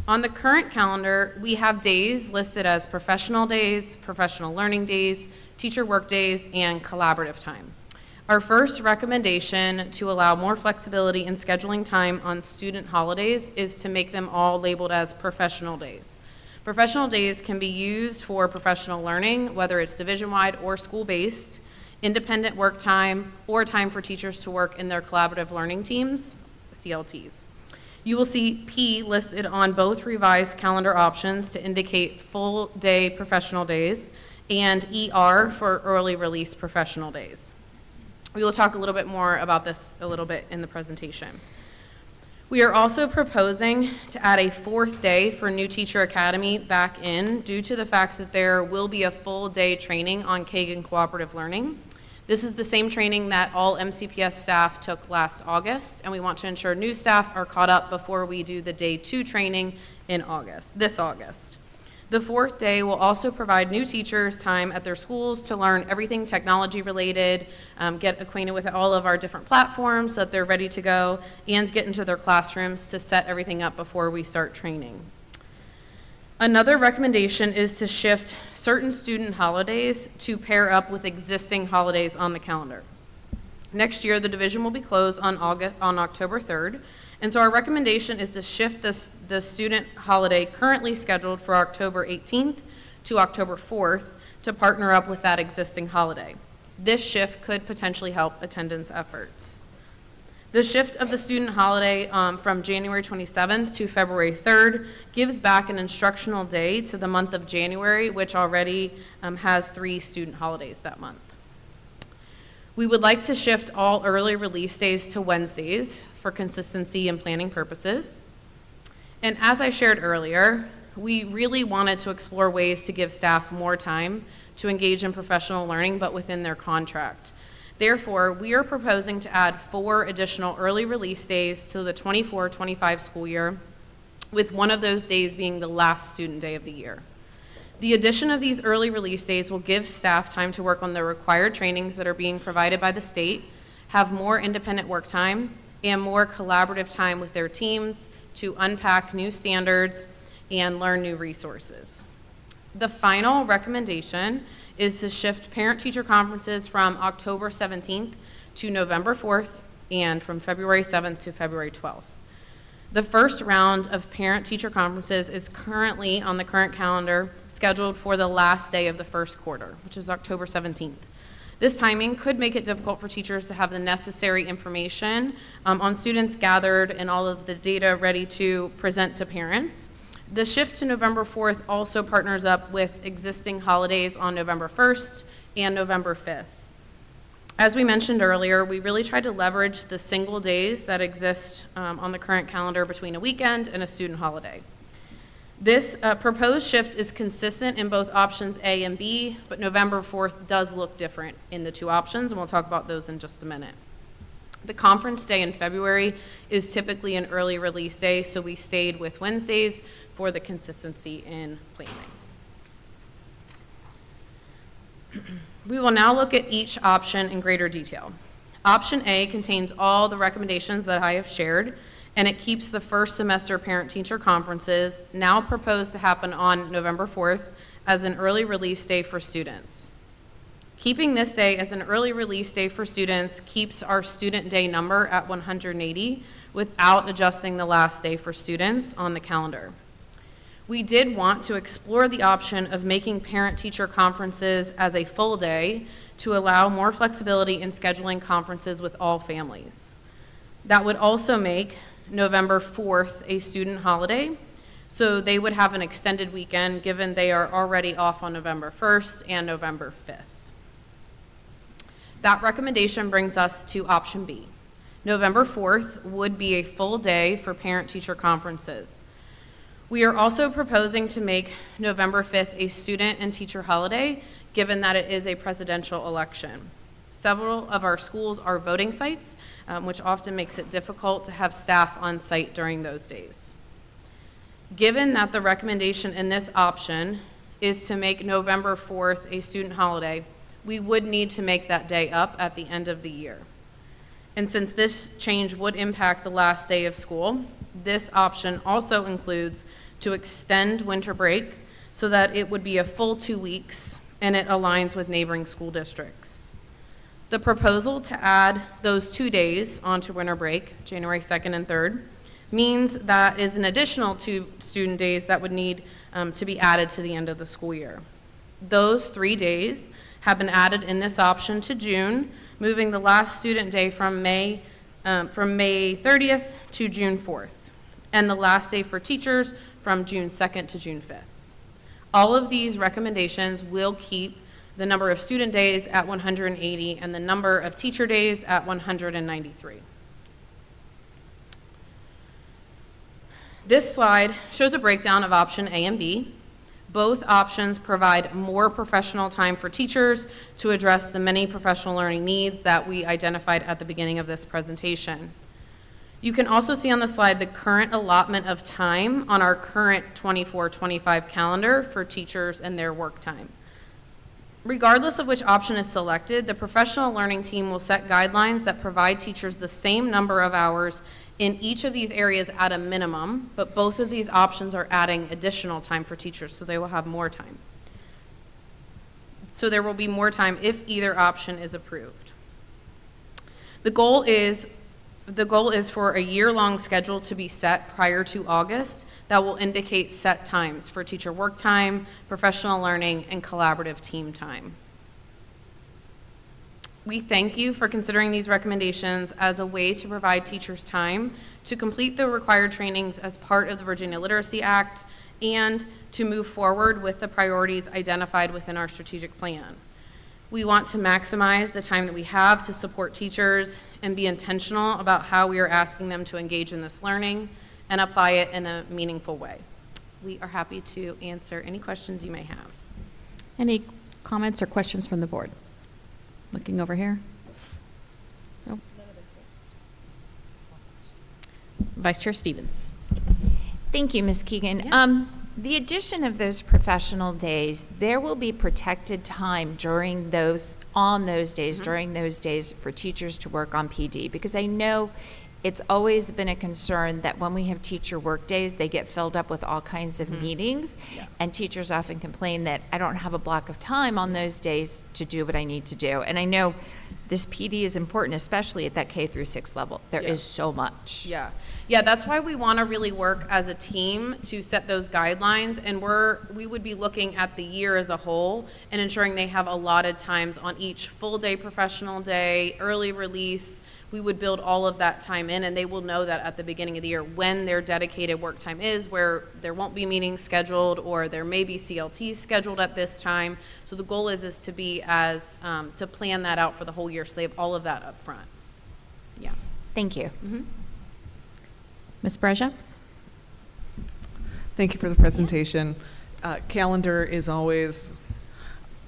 On the current calendar, we have days listed as professional days, professional learning days, teacher work days, and collaborative time. Our first recommendation to allow more flexibility in scheduling time on student holidays is to make them all labeled as professional days. Professional days can be used for professional learning, whether it's division-wide or school-based, independent work time, or time for teachers to work in their collaborative learning teams, CLTs. You will see P listed on both revised calendar options to indicate full-day professional days, and ER for early release professional days. We will talk a little bit more about this a little bit in the presentation. We are also proposing to add a 4th day for New Teacher Academy back in due to the fact that there will be a full day training on Kagan Cooperative Learning. This is the same training that all MCPS staff took last August, and we want to ensure new staff are caught up before we do the day 2 training in this August. The fourth day will also provide new teachers time at their schools to learn everything technology related, get acquainted with all of our different platforms so that they're ready to go, and get into their classrooms to set everything up before we start training. Another recommendation is to shift certain student holidays to pair up with existing holidays on the calendar. Next year, the division will be closed on October 3rd, and so our recommendation is to shift the student holiday currently scheduled for October 18th to October 4th to partner up with that existing holiday. This shift could potentially help attendance efforts. The shift of the student holiday from January 27th to February 3rd gives back an instructional day to the month of January, which already has 3 student holidays that month. We would like to shift all early release days to Wednesdays for consistency and planning purposes. And as I shared earlier, we really wanted to explore ways to give staff more time to engage in professional learning, but within their contract. Therefore, we are proposing to add 4 additional early release days to the 24-25 school year, with one of those days being the last student day of the year. The addition of these early release days will give staff time to work on the required trainings that are being provided by the state, have more independent work time, and more collaborative time with their teams to unpack new standards and learn new resources. The final recommendation is to shift parent-teacher conferences from October 17th to November 4th and from February 7th to February 12th. The first round of parent-teacher conferences is currently on the current calendar scheduled for the last day of the first quarter, which is October 17th. This timing could make it difficult for teachers to have the necessary information on students gathered and all of the data ready to present to parents. The shift to November 4th also partners up with existing holidays on November 1st and November 5th. As we mentioned earlier, we really tried to leverage the single days that exist on the current calendar between a weekend and a student holiday. This proposed shift is consistent in both options A and B, but November 4th does look different in the 2 options, and we'll talk about those in just a minute. The conference day in February is typically an early release day, so we stayed with Wednesdays for the consistency in planning. We will now look at each option in greater detail. Option A contains all the recommendations that I have shared, and it keeps the first semester parent-teacher conferences, now proposed to happen on November 4th, as an early release day for students. Keeping this day as an early release day for students keeps our student day number at 180 without adjusting the last day for students on the calendar. We did want to explore the option of making parent-teacher conferences as a full day to allow more flexibility in scheduling conferences with all families. That would also make November 4th a student holiday, so they would have an extended weekend given they are already off on November 1st and November 5th. That recommendation brings us to option B. November 4th would be a full day for parent-teacher conferences. We are also proposing to make November 5th a student and teacher holiday, given that it is a presidential election. Several of our schools are voting sites, which often makes it difficult to have staff on site during those days. Given that the recommendation in this option is to make November 4th a student holiday, we would need to make that day up at the end of the year. And since this change would impact the last day of school, this option also includes to extend winter break so that it would be a full 2 weeks and it aligns with neighboring school districts. The proposal to add those 2 days onto winter break, January 2nd and 3rd, means that is an additional 2 student days that would need to be added to the end of the school year. Those 3 days have been added in this option to June, moving the last student day from May 30th to June 4th, and the last day for teachers from June 2nd to June 5th. All of these recommendations will keep the number of student days at 180 and the number of teacher days at 193. This slide shows a breakdown of option A and B. Both options provide more professional time for teachers to address the many professional learning needs that we identified at the beginning of this presentation. You can also see on the slide the current allotment of time on our current 24-25 calendar for teachers and their work time. Regardless of which option is selected, the professional learning team will set guidelines that provide teachers the same number of hours in each of these areas at a minimum, but both of these options are adding additional time for teachers, so they will have more time. So there will be more time if either option is approved. The goal is for a year-long schedule to be set prior to August that will indicate set times for teacher work time, professional learning, and collaborative team time. We thank you for considering these recommendations as a way to provide teachers time to complete the required trainings as part of the Virginia Literacy Act and to move forward with the priorities identified within our strategic plan. We want to maximize the time that we have to support teachers and be intentional about how we are asking them to engage in this learning and apply it in a meaningful way. We are happy to answer any questions you may have. Any comments or questions from the board? Looking over here. Nope. Vice Chair Stevens. Thank you, Ms. Keegan. Yes. The addition of those professional days, there will be protected time during those, on those days, during those days for teachers to work on PD, because I know it's always been a concern that when we have teacher work days, they get filled up with all kinds of meetings, and teachers often complain that I don't have a block of time on those days to do what I need to do. And I know this PD is important, especially at that K through 6 level. There is so much. Yeah, that's why we want to really work as a team to set those guidelines, and we would be looking at the year as a whole and ensuring they have allotted times on each full day professional day, early release. We would build all of that time in, and they will know that at the beginning of the year when their dedicated work time is, where there won't be meetings scheduled or there may be CLTs scheduled at this time. So the goal is to be as, to plan that out for the whole year so they have all of that up front. Yeah. Thank you. Ms. Breja? Thank you for the presentation. Calendar is always,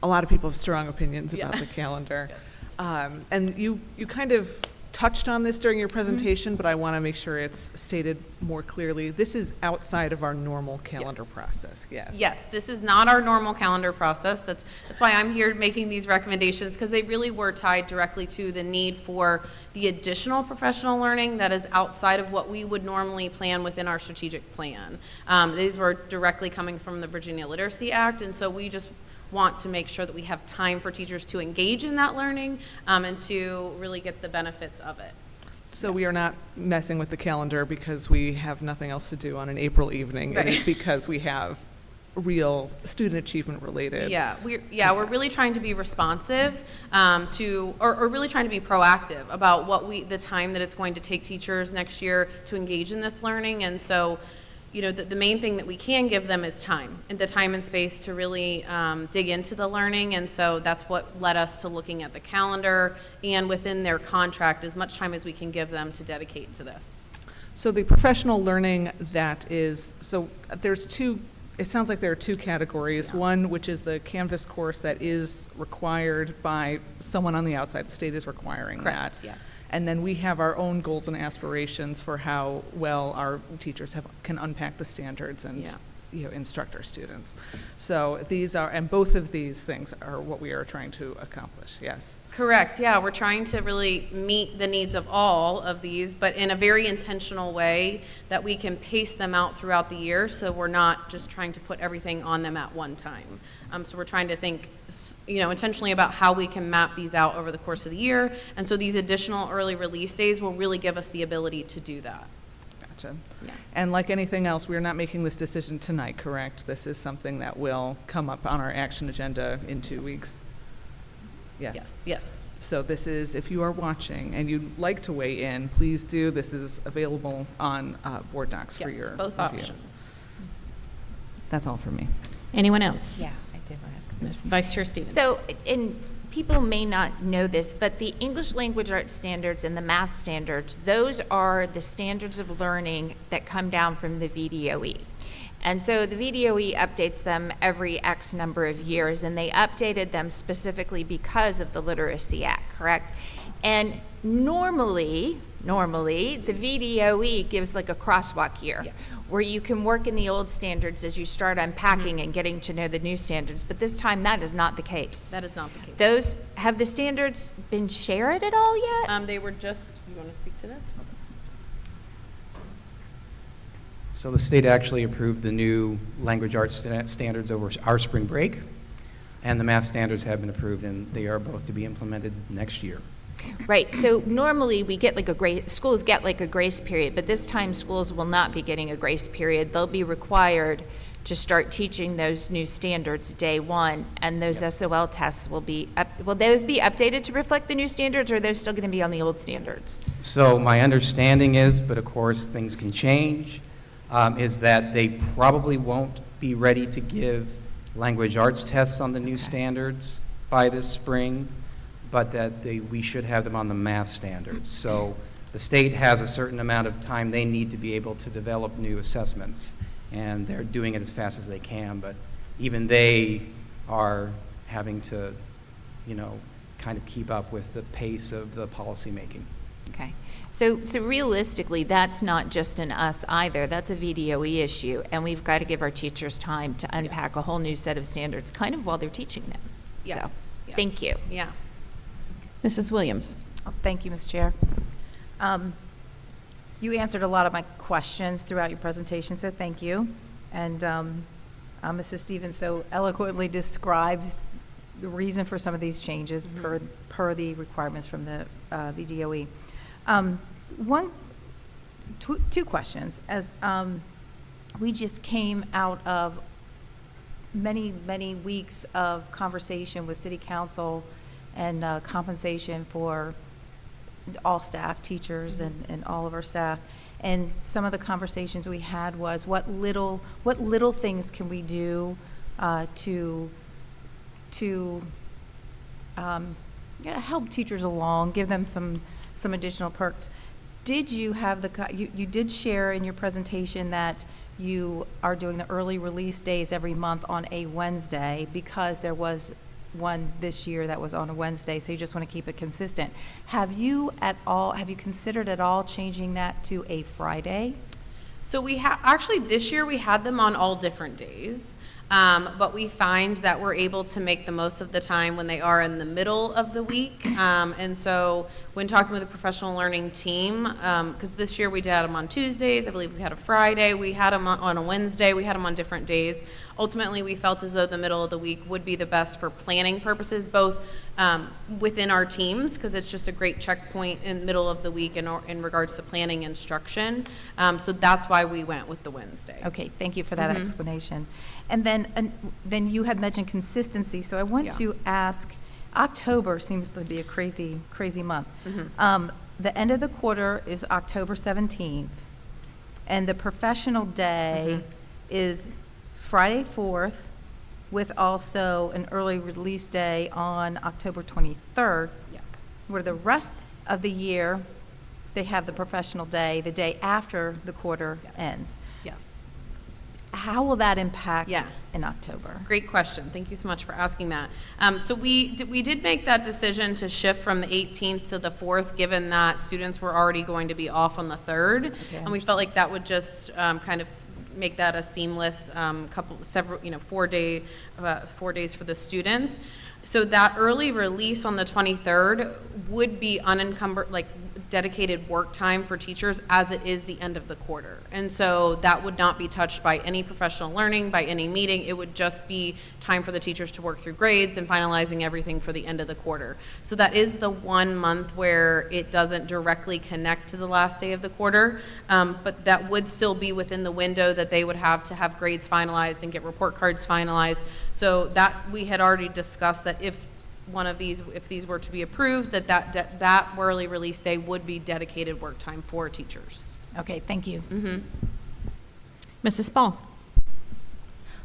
a lot of people have strong opinions about the calendar. And you kind of touched on this during your presentation, but I want to make sure it's stated more clearly. This is outside of our normal calendar process, yes? Yes, this is not our normal calendar process. That's why I'm here making these recommendations, because they really were tied directly to the need for the additional professional learning that is outside of what we would normally plan within our strategic plan. These were directly coming from the Virginia Literacy Act, and so we just want to make sure that we have time for teachers to engage in that learning and to really get the benefits of it. So we are not messing with the calendar because we have nothing else to do on an April evening. Right. It is because we have real student achievement related. We're really trying to be responsive or really trying to be proactive about the time that it's going to take teachers next year to engage in this learning. And so, you know, the main thing that we can give them is time, and the time and space to really dig into the learning. And so that's what led us to looking at the calendar and within their contract as much time as we can give them to dedicate to this. So the professional learning that is, so there's two, it sounds like there are two categories. One, which is the Canvas course that is required by someone on the outside. The state is requiring Correct, that. yes. And then we have our own goals and aspirations for how well our teachers can unpack the standards and instruct our students. So these are, and both of these things are what we are trying to accomplish, yes. Correct, yeah, we're trying to really meet the needs of all of these, but in a very intentional way that we can pace them out throughout the year, so we're not just trying to put everything on them at one time. So we're trying to think, intentionally about how we can map these out over the course of the year, and so these additional early release days will really give us the ability to do that. Gotcha. Yeah. And like anything else, we are not making this decision tonight, correct? This is something that will come up on our action agenda in 2 weeks? Yes. So this is, if you are watching and you'd like to weigh in, please do. This is available on board docs for your both review. options. That's all for me. Anyone else? Yeah, I did want to ask a Ms. question. Vice Chair Stevens. So, and people may not know this, but the English language arts standards and the math standards, those are the standards of learning that come down from the VDOE. And so the VDOE updates them every X number of years, and they updated them specifically because of the Literacy Act, correct? And normally, normally, the VDOE gives like a crosswalk year, Yeah. where you can work in the old standards as you start unpacking and getting to know the new standards. But this time, that is not the case. That is not the case. Have the standards been shared at all yet? They were just, you want to speak to this? So the state actually approved the new language arts standards over our spring break, and the math standards have been approved, and they are both to be implemented next year. Right, so normally we get like schools get like a grace period, but this time schools will not be getting a grace period. They'll be required to start teaching those new standards day one, and those SOL tests will those be updated to reflect the new standards, or are those still going to be on the old standards? So my understanding is, but of course things can change, is that they probably won't be ready to give language arts tests on the new standards by this spring, but that we should have them on the math standards. So the state has a certain amount of time they need to be able to develop new assessments, and they're doing it as fast as they can, but even they are having to, kind of keep up with the pace of the policy making. Okay, so realistically, that's not just an us either. That's a VDOE issue, and we've got to give our teachers time to unpack a whole new set of standards, kind of while they're teaching them. Yes. So, Yes. thank you. Yeah. Mrs. Williams. Thank you, Ms. Chair. You answered a lot of my questions throughout your presentation, so thank you. And Mrs. Stevens so eloquently describes the reason for some of these changes per the requirements from the VDOE. Two questions. As we just came out of many weeks of conversation with City Council and compensation for all staff, teachers, and all of our staff. And some of the conversations we had was what little things can we do to help teachers along, give them some additional perks. Did you have you did share in your presentation that you are doing the early release days every month on a Wednesday because there was one this year that was on a Wednesday, so you just want to keep it consistent. Have you considered at all changing that to a Friday? So we actually this year we had them on all different days, but we find that we're able to make the most of the time when they are in the middle of the week. And so when talking with the professional learning team, because this year we did them on Tuesdays, I believe we had a Friday, we had them on a Wednesday, we had them on different days. Ultimately, we felt as though the middle of the week would be the best for planning purposes, both within our teams, because it's just a great checkpoint in the middle of the week in regards to planning instruction. So that's why we went with the Wednesday. Okay, thank you for that explanation. And then you had mentioned consistency, so I want to ask, October seems to be a crazy month. The end of the quarter is October 17th, and the professional day is Friday 4th, with also an early release day on October 23rd, where the rest of the year, they have the professional day the day after the quarter ends. Yes. How will that impact in October? Great question. Thank you so much for asking that. So we did make that decision to shift from the 18th to the 4th, given that students were already going to be off on the 3rd. Okay. And we felt like that would just kind of make that a seamless 4 days for the students. So that early release on the 23rd would be unencumbered, like dedicated work time for teachers as it is the end of the quarter. And so that would not be touched by any professional learning, by any meeting. It would just be time for the teachers to work through grades and finalizing everything for the end of the quarter. So that is the 1 month where it doesn't directly connect to the last day of the quarter, but that would still be within the window that they would have to have grades finalized and get report cards finalized. So that we had already discussed that if these were to be approved, that early release day would be dedicated work time for teachers. Okay, thank you. Mrs. Spall.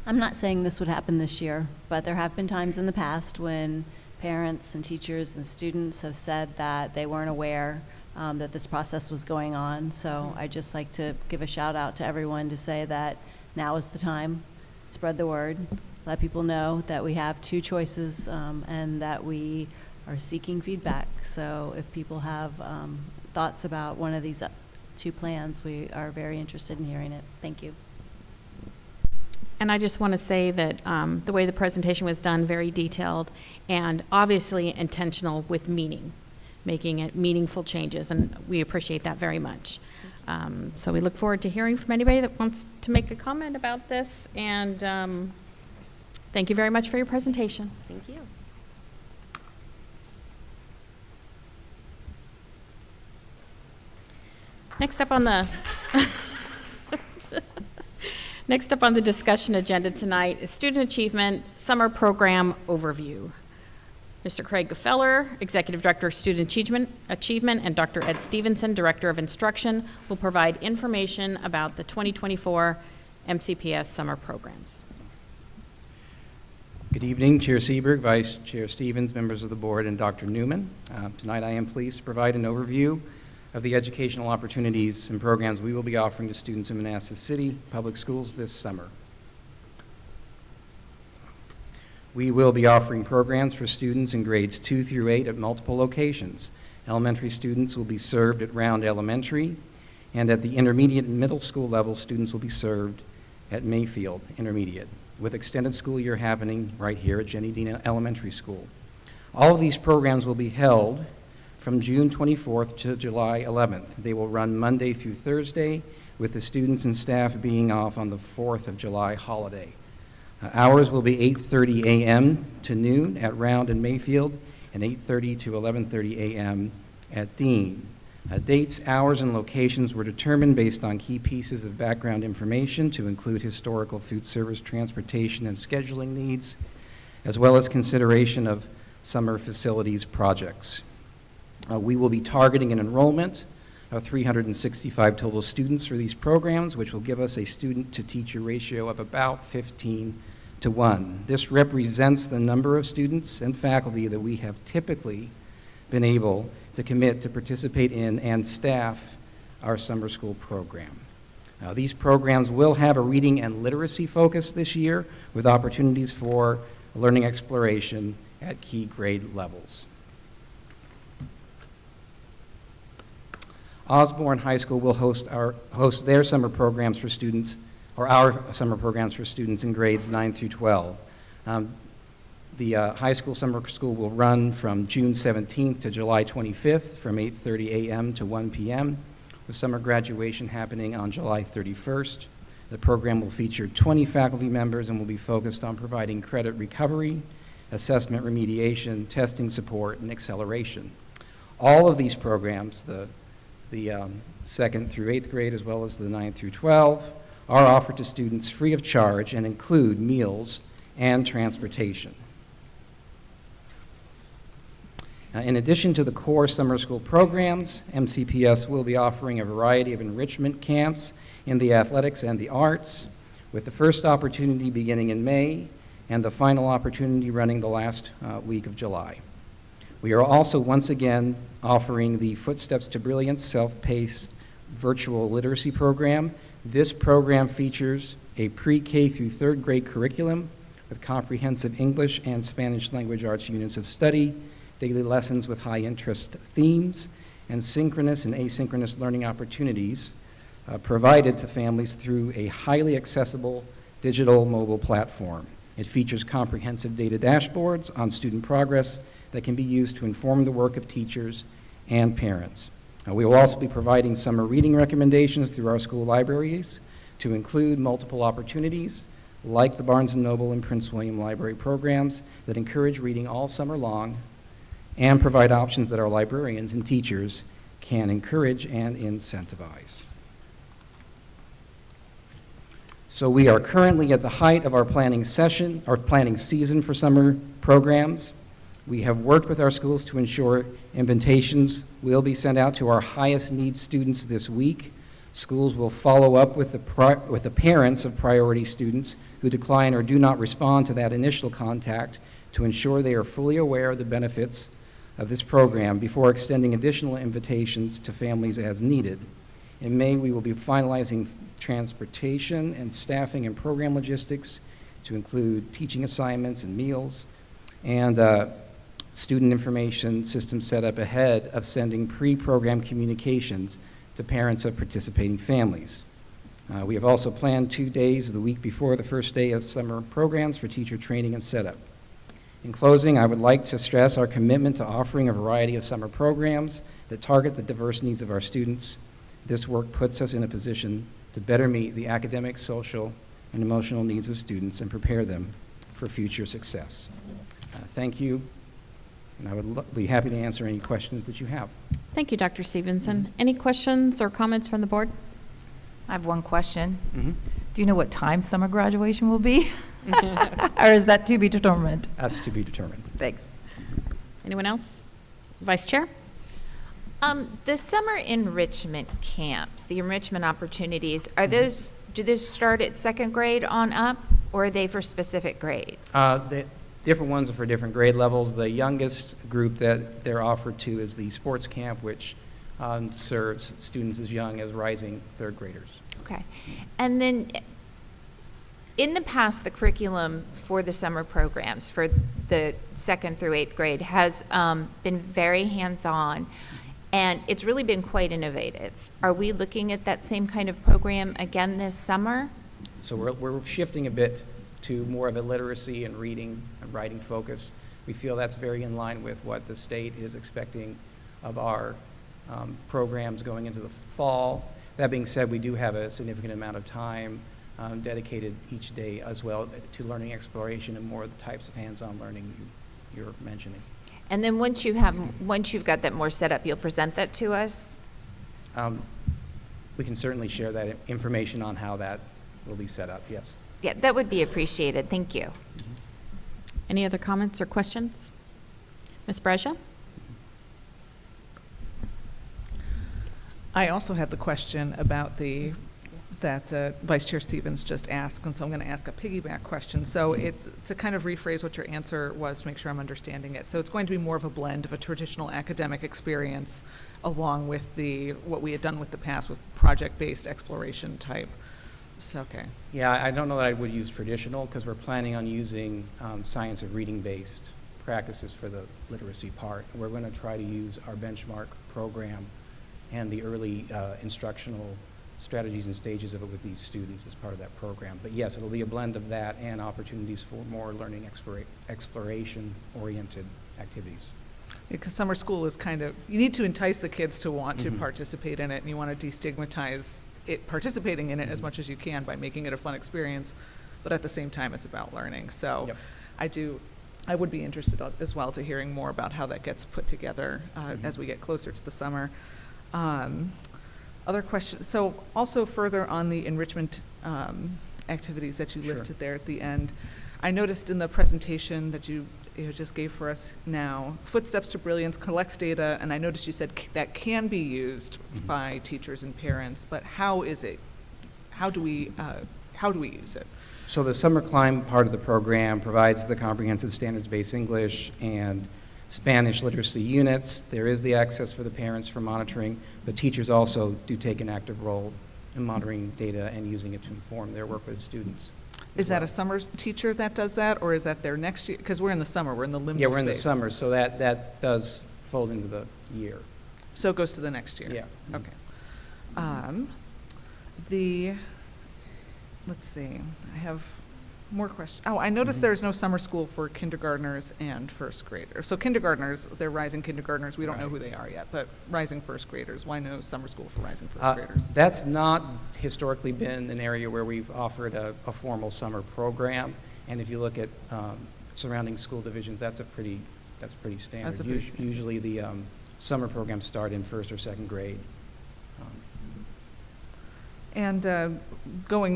I'm not saying this would happen this year, but there have been times in the past when parents and teachers and students have said that they weren't aware that this process was going on. So I'd just like to give a shout out to everyone to say that now is the time. Spread the word. Let people know that we have two choices and that we are seeking feedback. So if people have thoughts about one of these two plans, we are very interested in hearing it. Thank you. And I just want to say that the way the presentation was done, very detailed and obviously intentional with meaning, making it meaningful changes, and we appreciate that very much. So we look forward to hearing from anybody that wants to make a comment about this, and thank you very much for your presentation. Thank you. Next up on the next up on the discussion agenda tonight is Student Achievement Summer Program Overview. Mr. Craig Gefeller, Executive Director of Student Achievement, and Dr. Ed Stevenson, Director of Instruction, will provide information about the 2024 MCPS summer programs. Good evening, Chair Seberg, Vice Chair Stevens, members of the board, and Dr. Newman. Tonight I am pleased to provide an overview of the educational opportunities and programs we will be offering to students in Manassas City Public Schools this summer. We will be offering programs for students in grades 2 through 8 at multiple locations. Elementary students will be served at Round Elementary, and at the intermediate and middle school level, students will be served at Mayfield Intermediate, with extended school year happening right here at Jenny Dean Elementary School. All of these programs will be held from June 24th to July 11th. They will run Monday through Thursday, with the students and staff being off on the 4th of July holiday. Hours will be 8:30 a.m. to noon at Round and Mayfield, and 8:30 to 11:30 a.m. at Dean. Dates, hours, and locations were determined based on key pieces of background information to include historical food service, transportation, and scheduling needs, as well as consideration of summer facilities projects. We will be targeting an enrollment of 365 total students for these programs, which will give us a student-to-teacher ratio of about 15:1. This represents the number of students and faculty that we have typically been able to commit to participate in and staff our summer school program. These programs will have a reading and literacy focus this year, with opportunities for learning exploration at key grade levels. Osborne High School will host their summer programs for students, or our summer programs for students in grades 9 through 12. The high school summer school will run from June 17th to July 25th from 8:30 a.m. to 1 p.m., with summer graduation happening on July 31st. The program will feature 20 faculty members and will be focused on providing credit recovery, assessment remediation, testing support, and acceleration. All of these programs, the 2nd through 8th grade as well as the 9th through 12, are offered to students free of charge and include meals and transportation. In addition to the core summer school programs, MCPS will be offering a variety of enrichment camps in the athletics and the arts, with the first opportunity beginning in May and the final opportunity running the last week of July. We are also once again offering the Footsteps to Brilliance self-paced virtual literacy program. This program features a pre-K through 3rd grade curriculum with comprehensive English and Spanish language arts units of study, daily lessons with high interest themes, and synchronous and asynchronous learning opportunities provided to families through a highly accessible digital mobile platform. It features comprehensive data dashboards on student progress that can be used to inform the work of teachers and parents. We will also be providing summer reading recommendations through our school libraries to include multiple opportunities like the Barnes & Noble and Prince William Library programs that encourage reading all summer long and provide options that our librarians and teachers can encourage and incentivize. So we are currently at the height of our planning season for summer programs. We have worked with our schools to ensure invitations will be sent out to our highest need students this week. Schools will follow up with the parents of priority students who decline or do not respond to that initial contact to ensure they are fully aware of the benefits of this program before extending additional invitations to families as needed. In May, we will be finalizing transportation and staffing and program logistics to include teaching assignments and meals. And student information system set up ahead of sending pre-program communications to parents of participating families. We have also planned 2 days the week before the first day of summer programs for teacher training and setup. In closing, I would like to stress our commitment to offering a variety of summer programs that target the diverse needs of our students. This work puts us in a position to better meet the academic, social, and emotional needs of students and prepare them for future success. Thank you, and I would be happy to answer any questions that you have. Thank you, Dr. Stevenson. Any questions or comments from the board? I have one question. Mm-hmm. Do you know what time summer graduation will be? Or is that to be determined? That's to be determined. Thanks. Anyone else? Vice Chair? The summer enrichment camps, the enrichment opportunities, are those, do those start at second grade on up, or are they for specific grades? The different ones are for different grade levels. The youngest group that they're offered to is the sports camp, which serves students as young as rising third graders. Okay. And then, in the past, the curriculum for the summer programs for the 2nd through 8th grade has been very hands-on, and it's really been quite innovative. Are we looking at that same kind of program again this summer? So we're shifting a bit to more of a literacy and reading and writing focus. We feel that's very in line with what the state is expecting of our programs going into the fall. That being said, we do have a significant amount of time dedicated each day as well to learning exploration and more of the types of hands-on learning you're mentioning. And then once you've got that more set up, you'll present that to us? We can certainly share that information on how that will be set up, yes. Yeah, that would be appreciated. Thank you. Any other comments or questions? Ms. Brescia? I also had the question about that Vice Chair Stevens just asked, and so I'm going to ask a piggyback question. So it's to kind of rephrase what your answer was to make sure I'm understanding it. So it's going to be more of a blend of a traditional academic experience along with what we had done with the past with project-based exploration type. So, okay. Yeah, I don't know that I would use traditional because we're planning on using science of reading-based practices for the literacy part. We're going to try to use our benchmark program and the early instructional strategies and stages of it with these students as part of that program. But yes, it'll be a blend of that and opportunities for more learning exploration-oriented activities. Because summer school is kind of, you need to entice the kids to want to participate in it, and you want to destigmatize it, participating in it as much as you can by making it a fun experience, but at the same time it's about learning. So yep. I would be interested as well to hearing more about how that gets put together as we get closer to the summer. Other questions? So also further on the enrichment activities that you listed there at the end, I noticed in the presentation that you just gave for us now, Footsteps to Brilliance collects data, and I noticed you said that can be used by teachers and parents, but how is it? How do we use it? So the Summer Climb part of the program provides the comprehensive standards-based English and Spanish literacy units. There is the access for the parents for monitoring, but teachers also do take an active role in monitoring data and using it to inform their work with students. Is that a summer teacher that does that, or is that their next year? Because we're in the summer, we're in the limbo space. Yeah, we're in the summer, so that does fold into the year. So it goes to the next year? Yeah. Okay. Let's see, I have more questions. Oh, I noticed there's no summer school for kindergartners and first graders. So kindergartners, they're rising kindergartners, we don't know who they are yet, but rising first graders, why no summer school for rising first graders? That's not historically been an area where we've offered a formal summer program. And if you look at surrounding school divisions, that's pretty standard. That's a pretty standard. Usually the summer programs start in first or second grade. And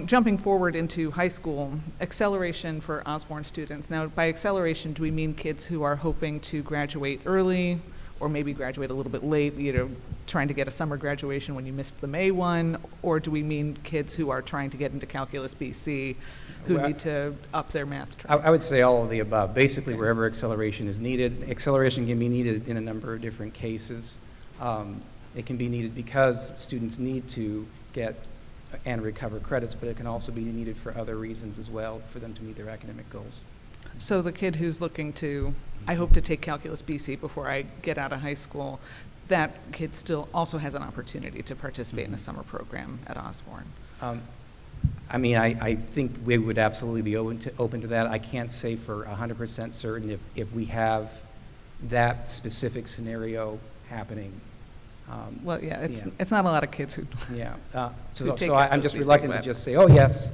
jumping forward into high school, acceleration for Osborne students. Now, by acceleration, do we mean kids who are hoping to graduate early or maybe graduate a little bit late, trying to get a summer graduation when you missed the May one? Or do we mean kids who are trying to get into Calculus BC who need to up their math training? I would say all of the above. Basically, wherever acceleration is needed. Acceleration can be needed in a number of different cases. It can be needed because students need to get and recover credits, but it can also be needed for other reasons as well, for them to meet their academic goals. So the kid who's looking to, I hope to take Calculus BC before I get out of high school, that kid still also has an opportunity to participate in a summer program at Osborne. I mean, I think we would absolutely be open to that. I can't say for 100% certain if we have that specific scenario happening. Well, yeah, it's not a lot of kids who. Yeah. who take So I'm just Calculus BC, reluctant to but- just say, oh, yes.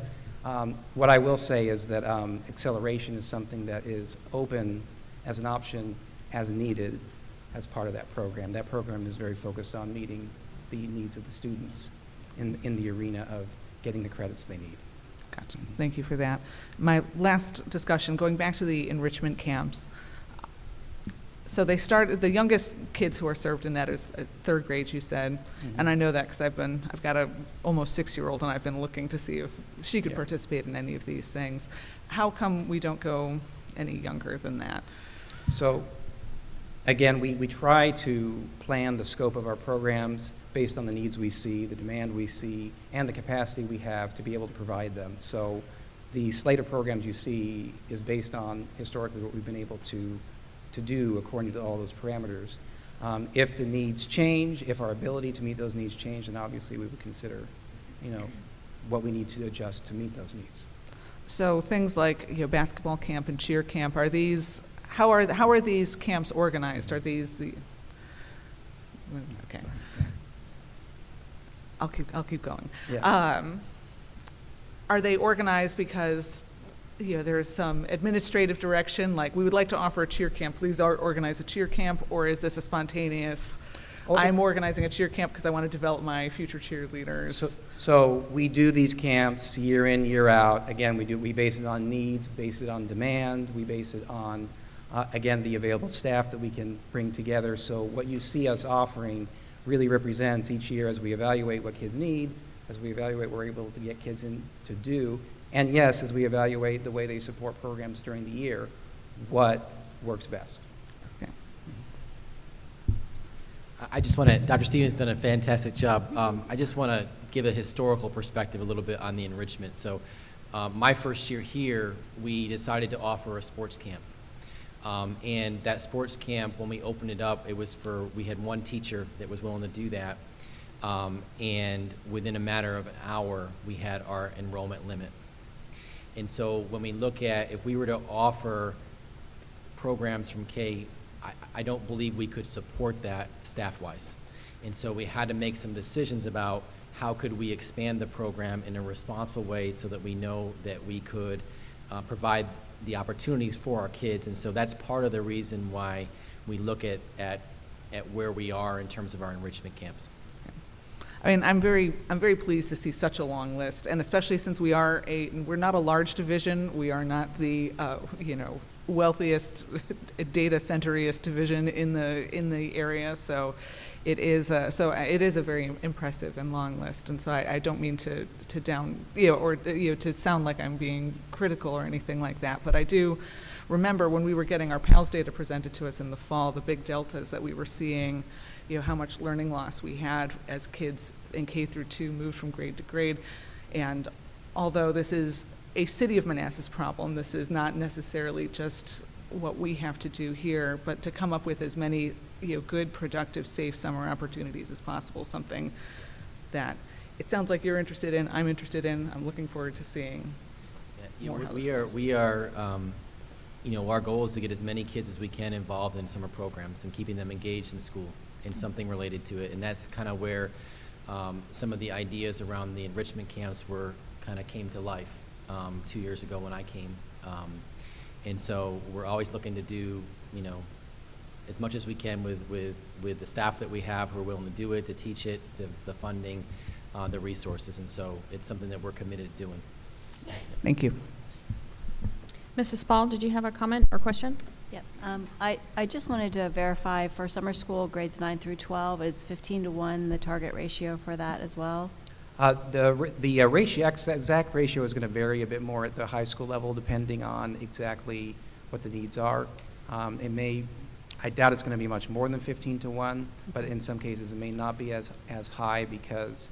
What I will say is that acceleration is something that is open as an option as needed as part of that program. That program is very focused on meeting the needs of the students in the arena of getting the credits they need. Gotcha. Thank you for that. My last discussion, going back to the enrichment camps. So they started, the youngest kids who are served in that is third grade, you said. And I know that because I've got a almost 6-year-old and I've been looking to see if she could participate in any of these things. How come we don't go any younger than that? So, again, we try to plan the scope of our programs based on the needs we see, the demand we see, and the capacity we have to be able to provide them. So the slate of programs you see is based on historically what we've been able to do according to all those parameters. If the needs change, if our ability to meet those needs change, then obviously we would consider, what we need to adjust to meet those needs. So things like, basketball camp and cheer camp, how are these camps organized? Are these the, okay. I'll keep going. Yeah. Are they organized because, there's some administrative direction, like we would like to offer a cheer camp, please organize a cheer camp, or is this a spontaneous, I'm organizing a cheer camp because I want to develop my future cheerleaders? So we do these camps year in, year out. Again, we base it on needs, base it on demand, we base it on, again, the available staff that we can bring together. So what you see us offering really represents each year as we evaluate what kids need, as we evaluate what we're able to get kids in to do, and yes, as we evaluate the way they support programs during the year, what works best. I just want to, Dr. Stevens done a fantastic job. I just want to give a historical perspective a little bit on the enrichment. So my first year here, we decided to offer a sports camp. And that sports camp, when we opened it up, we had one teacher that was willing to do that. And within a matter of an hour, we had our enrollment limit. And so when we look at, if we were to offer programs from K, I don't believe we could support that staff-wise. And so we had to make some decisions about how could we expand the program in a responsible way so that we know that we could provide the opportunities for our kids. And so that's part of the reason why we look at where we are in terms of our enrichment camps. I mean, I'm very pleased to see such a long list, and especially since we're not a large division, we are not the wealthiest, data centeriest division in the area. So it is a very impressive and long list. And so I don't mean to down or to sound like I'm being critical or anything like that, but I do remember when we were getting our PALS data presented to us in the fall, the big deltas that we were seeing. How much learning loss we had as kids in K through 2 moved from grade to grade. And although this is a City of Manassas problem, this is not necessarily just what we have to do here, but to come up with as many good, productive, safe summer opportunities as possible, something that it sounds like you're interested in, I'm interested in, I'm looking forward to seeing more how this goes. We are our goal is to get as many kids as we can involved in summer programs and keeping them engaged in school in something related to it. And that's kind of where some of the ideas around the enrichment camps came to life 2 years ago when I came. And so we're always looking to do, as much as we can with the staff that we have who are willing to do it, to teach it, the funding, the resources. And so it's something that we're committed to doing. Thank you. Mrs. Spall, did you have a comment or question? Yep. I just wanted to verify for summer school, grades 9 through 12, is 15-to-1 the target ratio for that as well? The ratio, exact ratio is going to vary a bit more at the high school level depending on exactly what the needs are. I doubt it's going to be much more than 15-to-1, but in some cases it may not be as high because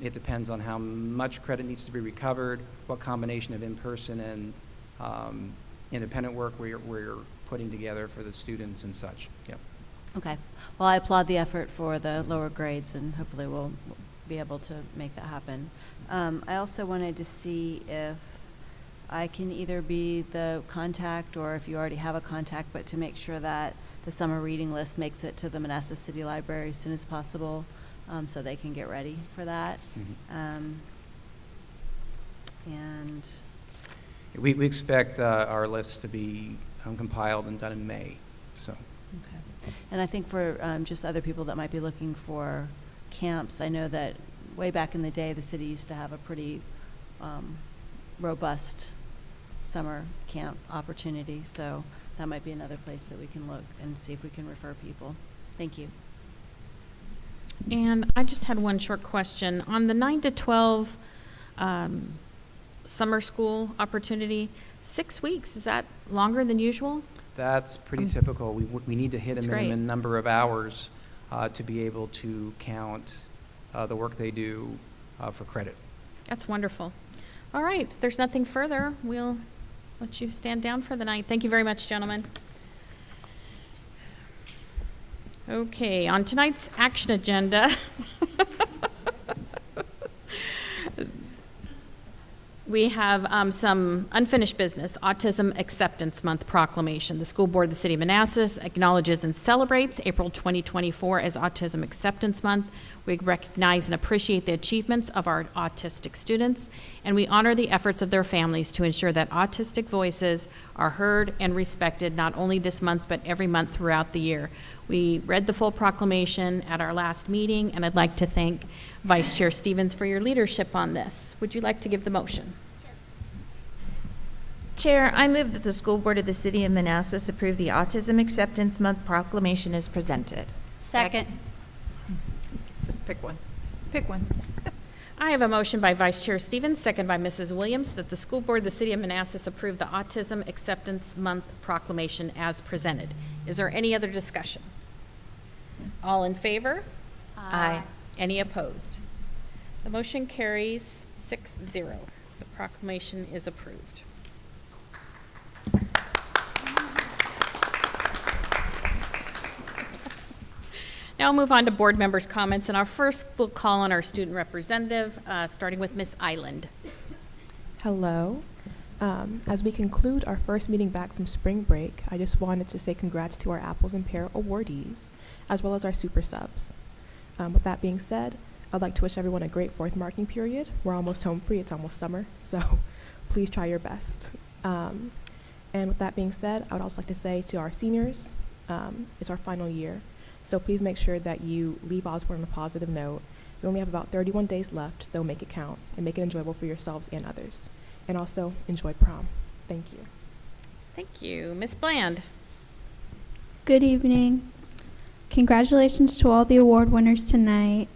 it depends on how much credit needs to be recovered, what combination of in-person and independent work we're putting together for the students and such. Yep. Okay. Well, I applaud the effort for the lower grades, and hopefully we'll be able to make that happen. I also wanted to see if I can either be the contact, or if you already have a contact, but to make sure that the summer reading list makes it to the Manassas City Library as soon as possible, so they can get ready for that. And We expect our list to be compiled and done in May, so. okay. And I think for just other people that might be looking for camps, I know that way back in the day, the city used to have a pretty robust summer camp opportunity, so that might be another place that we can look and see if we can refer people. Thank you. And I just had one short question. On the 9 to 12 summer school opportunity, 6 weeks, is that longer than usual? That's pretty typical. We need to hit a That's great. minimum number of hours to be able to count the work they do for credit. That's wonderful. All right, if there's nothing further, we'll let you stand down for the night. Thank you very much, gentlemen. Okay, on tonight's action agenda, we have some unfinished business. Autism Acceptance Month proclamation. The School Board of the City of Manassas acknowledges and celebrates April 2024 as Autism Acceptance Month. We recognize and appreciate the achievements of our autistic students, and we honor the efforts of their families to ensure that autistic voices are heard and respected not only this month, but every month throughout the year. We read the full proclamation at our last meeting, and I'd like to thank Vice Chair Stevens for your leadership on this. Would you like to give the motion? Chair, I move that the School Board of the City of Manassas approve the Autism Acceptance Month proclamation as presented. Second. Just pick one. Pick one. I have a motion by Vice Chair Stevens, second by Mrs. Williams, that the School Board of the City of Manassas approve the Autism Acceptance Month proclamation as presented. Is there any other discussion? All in favor? Aye. Any opposed? The motion carries 6-0. The proclamation is approved. Now we'll move on to board members' comments, and our first we'll call on our student representative, starting with Ms. Island. Hello. As we conclude our first meeting back from spring break, I just wanted to say congrats to our Apples and Pear awardees, as well as our super subs. With that being said, I'd like to wish everyone a great fourth marking period. We're almost home free, it's almost summer, so please try your best. And with that being said, I would also like to say to our seniors, it's our final year, so please make sure that you leave Osborne on a positive note. We only have about 31 days left, so make it count and make it enjoyable for yourselves and others. And also enjoy prom. Thank you. Thank you. Ms. Bland. Good evening. Congratulations to all the award winners tonight.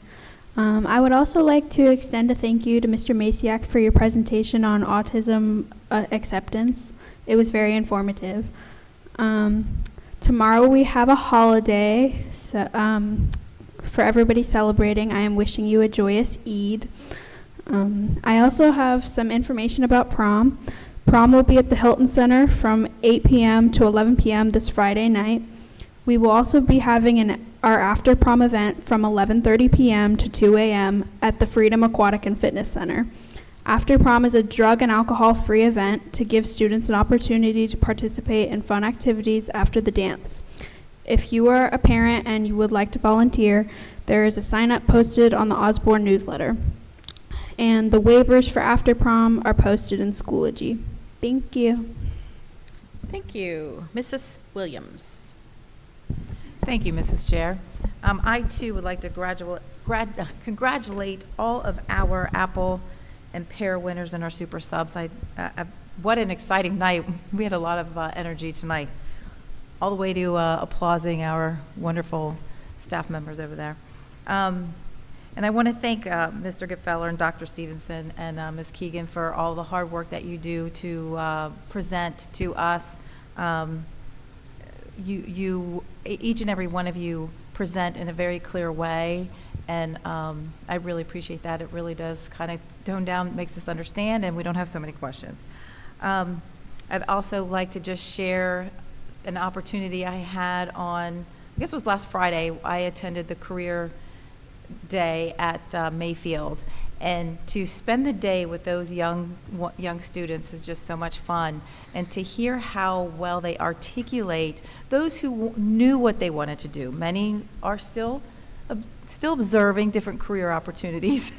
I would also like to extend a thank you to Mr. Masiak for your presentation on autism acceptance. It was very informative. Tomorrow we have a holiday, so for everybody celebrating, I am wishing you a joyous Eid. I also have some information about prom. Prom will be at the Hilton Center from 8 p.m. to 11 p.m. this Friday night. We will also be having our after prom event from 11:30 p.m. to 2 a.m. at the Freedom Aquatic and Fitness Center. After prom is a drug and alcohol-free event to give students an opportunity to participate in fun activities after the dance. If you are a parent and you would like to volunteer, there is a sign-up posted on the Osborne newsletter. And the waivers for after prom are posted in Schoology. Thank you. Thank you. Mrs. Williams. Thank you, Mrs. Chair. I, too, would like to congratulate all of our Apple and Pear winners and our super subs. What an exciting night. We had a lot of energy tonight, all the way to applauding our wonderful staff members over there. And I want to thank Mr. Gutfeller and Dr. Stevenson and Ms. Keegan for all the hard work that you do to present to us. Each and every one of you present in a very clear way, and I really appreciate that. It really does kind of tone down, makes us understand, and we don't have so many questions. I I'd also like to just share an opportunity I had on, I guess it was last Friday, I attended the Career Day at Mayfield. And to spend the day with those young students is just so much fun. And to hear how well they articulate, those who knew what they wanted to do. Many are still observing different career opportunities.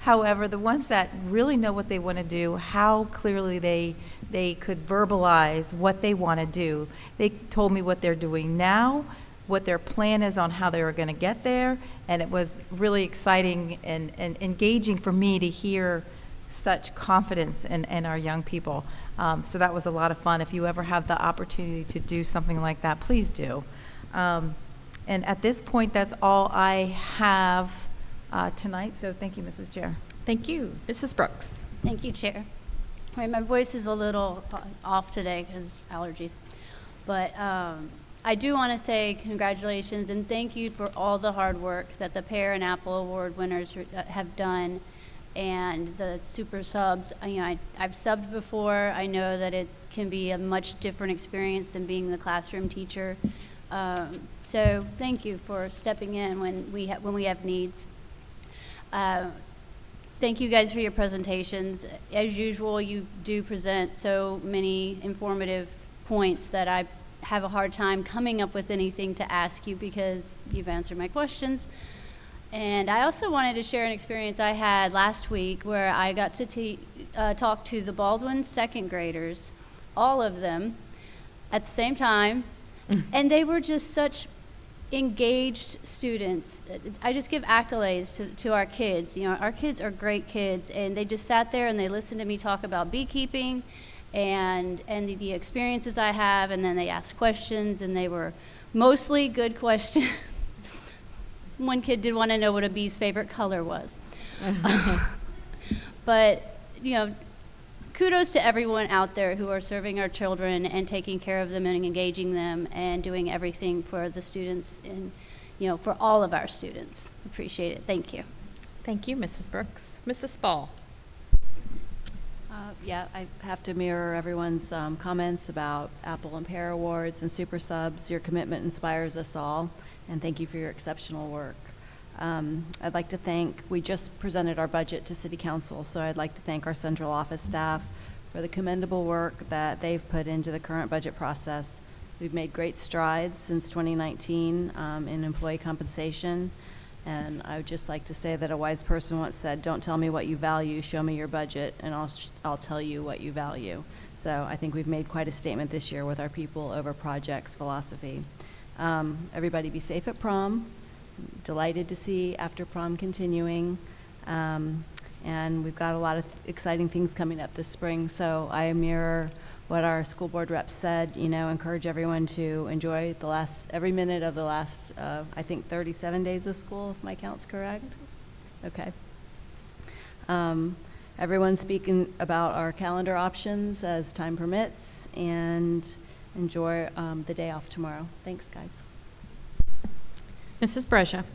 However, the ones that really know what they want to do, how clearly they could verbalize what they want to do. They told me what they're doing now, what their plan is on how they were going to get there, and it was really exciting and engaging for me to hear such confidence in our young people. So that was a lot of fun. If you ever have the opportunity to do something like that, please do. And at this point, that's all I have tonight, so thank you, Mrs. Chair. Thank you. Mrs. Brooks. Thank you, Chair. All right, my voice is a little off today because allergies, but I do want to say congratulations and thank you for all the hard work that the Pear and Apple Award winners have done, and the super subs. You know, I've subbed before. I know that it can be a much different experience than being the classroom teacher. So thank you for stepping in when we have needs. Thank you guys for your presentations. As usual, you do present so many informative points that I have a hard time coming up with anything to ask you because you've answered my questions. And I also wanted to share an experience I had last week where I got to talk to the Baldwin second graders, all of them, at the same time, and they were just such engaged students. I just give accolades to our kids. You know, our kids are great kids, and they just sat there and they listened to me talk about beekeeping and the experiences I have, and then they asked questions, and they were mostly good questions. One kid did want to know what a bee's favorite color was. But, you know, kudos to everyone out there who are serving our children and taking care of them and engaging them and doing everything for the students and, you know, for all of our students. Appreciate it. Thank you. Thank you, Mrs. Brooks. Mrs. Spall. Yeah, I have to mirror everyone's comments about Apple and Pear Awards and Super Subs. Your commitment inspires us all, and thank you for your exceptional work. I'd like to thank, we just presented our budget to City Council, so I'd like to thank our central office staff for the commendable work that they've put into the current budget process. We've made great strides since 2019 in employee compensation. And I would just like to say that a wise person once said, "Don't tell me what you value, show me your budget, and I'll tell you what you value." So I think we've made quite a statement this year with our people over projects philosophy. Everybody be safe at prom. Delighted to see after prom continuing. And we've got a lot of exciting things coming up this spring. So I mirror what our school board reps said, you know, encourage everyone to enjoy every minute of the last, I think 37 days of school, if my count's correct. Okay. Everyone's speaking about our calendar options as time permits, and enjoy the day off tomorrow. Thanks, guys. Mrs. Brescia.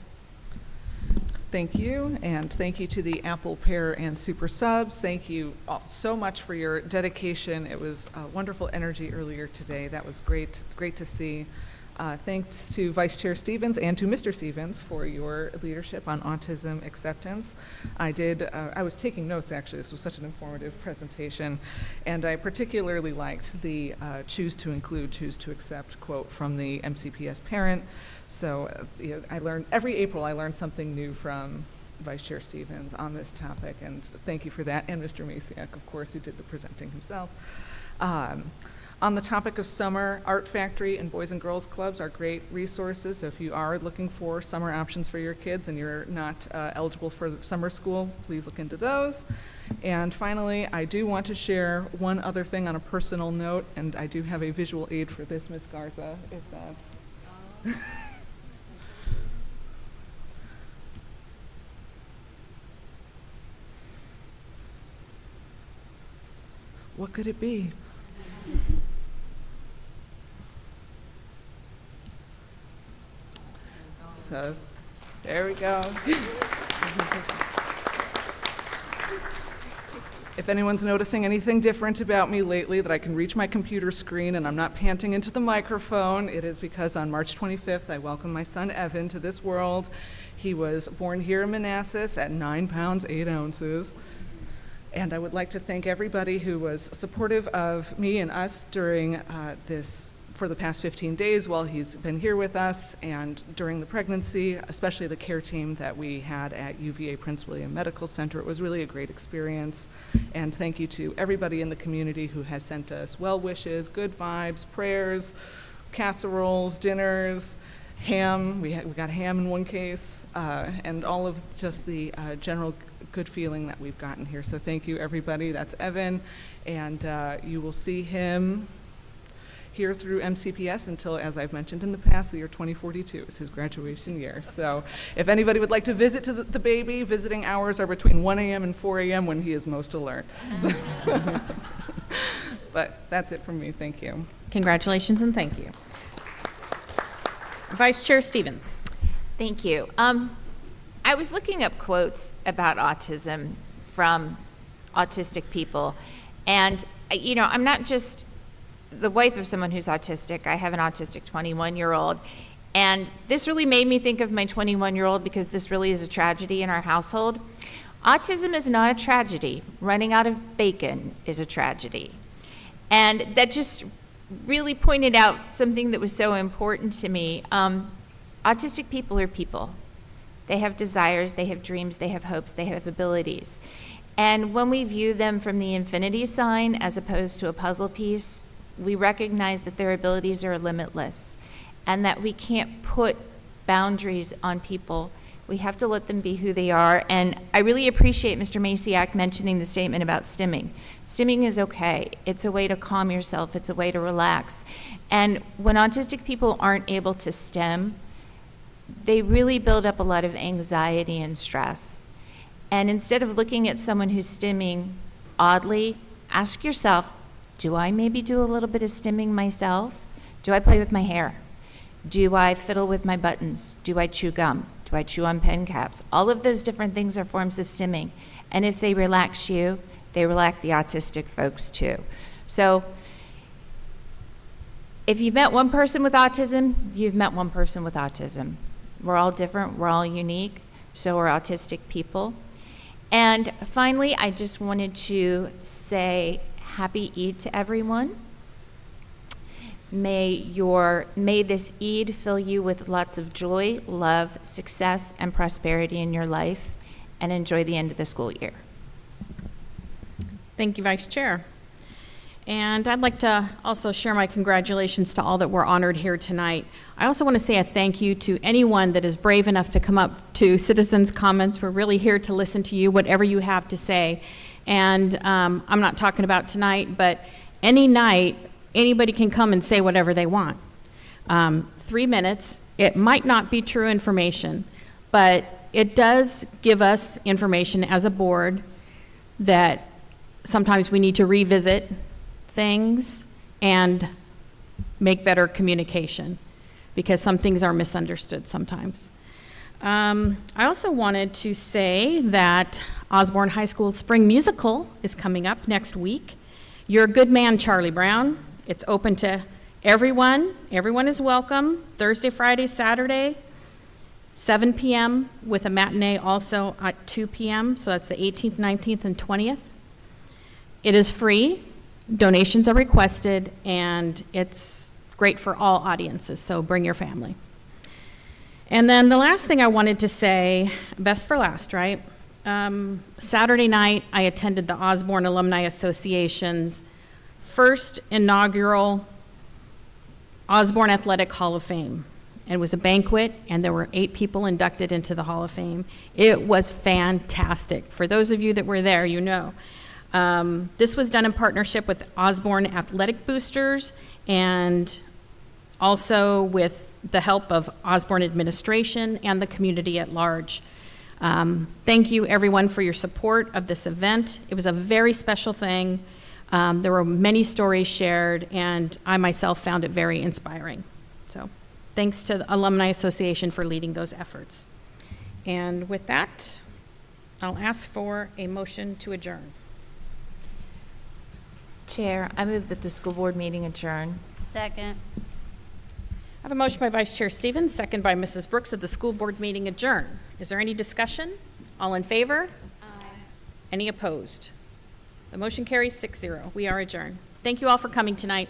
Thank you, and thank you to the Apple, Pear, and Super Subs. Thank you all so much for your dedication. It was wonderful energy earlier today. That was great to see. Thanks to Vice Chair Stevens and to Mr. Stevens for your leadership on autism acceptance. I was taking notes, actually. This was such an informative presentation, and I particularly liked the choose to include, choose to accept quote from the MCPS parent. So I learned, every April I learned something new from Vice Chair Stevens on this topic, and thank you for that, and Mr. Masiak, of course, who did the presenting himself. On the topic of summer, Art Factory and Boys and Girls Clubs are great resources. So if you are looking for summer options for your kids and you're not eligible for summer school, please look into those. And finally, I do want to share one other thing on a personal note, and I do have a visual aid for this, Ms. Garza, if that. What could it be? So, there we go. If anyone's noticing anything different about me lately, that I can reach my computer screen and I'm not panting into the microphone, it is because on March 25th, I welcomed my son Evan to this world. He was born here in Manassas at 9 pounds, 8 ounces. And I would like to thank everybody who was supportive of me and us during for the past 15 days while he's been here with us, and during the pregnancy, especially the care team that we had at UVA Prince William Medical Center. It was really a great experience. And thank you to everybody in the community who has sent us well wishes, good vibes, prayers, casseroles, dinners, ham. We got ham in one case, and all of just the general good feeling that we've gotten here. So thank you, everybody. That's Evan, and you will see him here through MCPS until, as I've mentioned in the past, the year 2042 is his graduation year. So if anybody would like to visit to the baby, visiting hours are between 1 a.m. and 4 a.m. when he is most alert. But that's it from me. Thank you. Congratulations and thank you. Vice Chair Stevens. Thank you. I was looking up quotes about autism from autistic people, and I'm not just the wife of someone who's autistic. I have an autistic 21-year-old, and this really made me think of my 21-year-old because this really is a tragedy in our household. Autism is not a tragedy. Running out of bacon is a tragedy. And that just really pointed out something that was so important to me. Autistic people are people. They have desires, they have dreams, they have hopes, they have abilities. And when we view them from the infinity sign as opposed to a puzzle piece, we recognize that their abilities are limitless and that we can't put boundaries on people. We have to let them be who they are. And I really appreciate Mr. Masiak mentioning the statement about stimming. Stimming is okay. It's a way to calm yourself. It's a way to relax. And when autistic people aren't able to stim, they really build up a lot of anxiety and stress. And instead of looking at someone who's stimming oddly, ask yourself, do I maybe do a little bit of stimming myself? Do I play with my hair? Do I fiddle with my buttons? Do I chew gum? Do I chew on pen caps? All of those different things are forms of stimming. And if they relax you, they relax the autistic folks too. So if you've met one person with autism, you've met one person with autism. We're all different, we're all unique, so are autistic people. And finally, I just wanted to say Happy Eid to everyone. May this Eid fill you with lots of joy, love, success, and prosperity in your life, and enjoy the end of the school year. Thank you, Vice Chair. And I'd like to also share my congratulations to all that were honored here tonight. I also want to say a thank you to anyone that is brave enough to come up to citizens' comments. We're really here to listen to you, whatever you have to say. And I'm not talking about tonight, but any night, anybody can come and say whatever they want. 3 minutes. It might not be true information, but it does give us information as a board that sometimes we need to revisit things and make better communication, because some things are misunderstood sometimes. I also wanted to say that Osborne High School Spring Musical is coming up next week. You're a good man, Charlie Brown. It's open to everyone. Everyone is welcome. Thursday, Friday, Saturday, 7 p.m. with a matinee also at 2 p.m. So that's the 18th, 19th, and 20th. It is free. Donations are requested, and it's great for all audiences, so bring your family. And then the last thing I wanted to say, best for last, right? Saturday night, I attended the Osborne Alumni Association's first inaugural Osborne Athletic Hall of Fame. And it was a banquet, and there were 8 people inducted into the Hall of Fame. It was fantastic. For those of you that were there, you know. This was done in partnership with Osborne Athletic Boosters and also with the help of Osborne administration and the community at large. Thank you, everyone, for your support of this event. It was a very special thing. There were many stories shared, and I myself found it very inspiring. So thanks to the Alumni Association for leading those efforts. And with that, I'll ask for a motion to adjourn. Chair, I move that the school board meeting adjourn. Second. I have a motion by Vice Chair Stevens, second by Mrs. Brooks, that the school board meeting adjourn. Is there any discussion? All in favor? Aye. Any opposed? The motion carries 6-0. We are adjourned. Thank you all for coming tonight.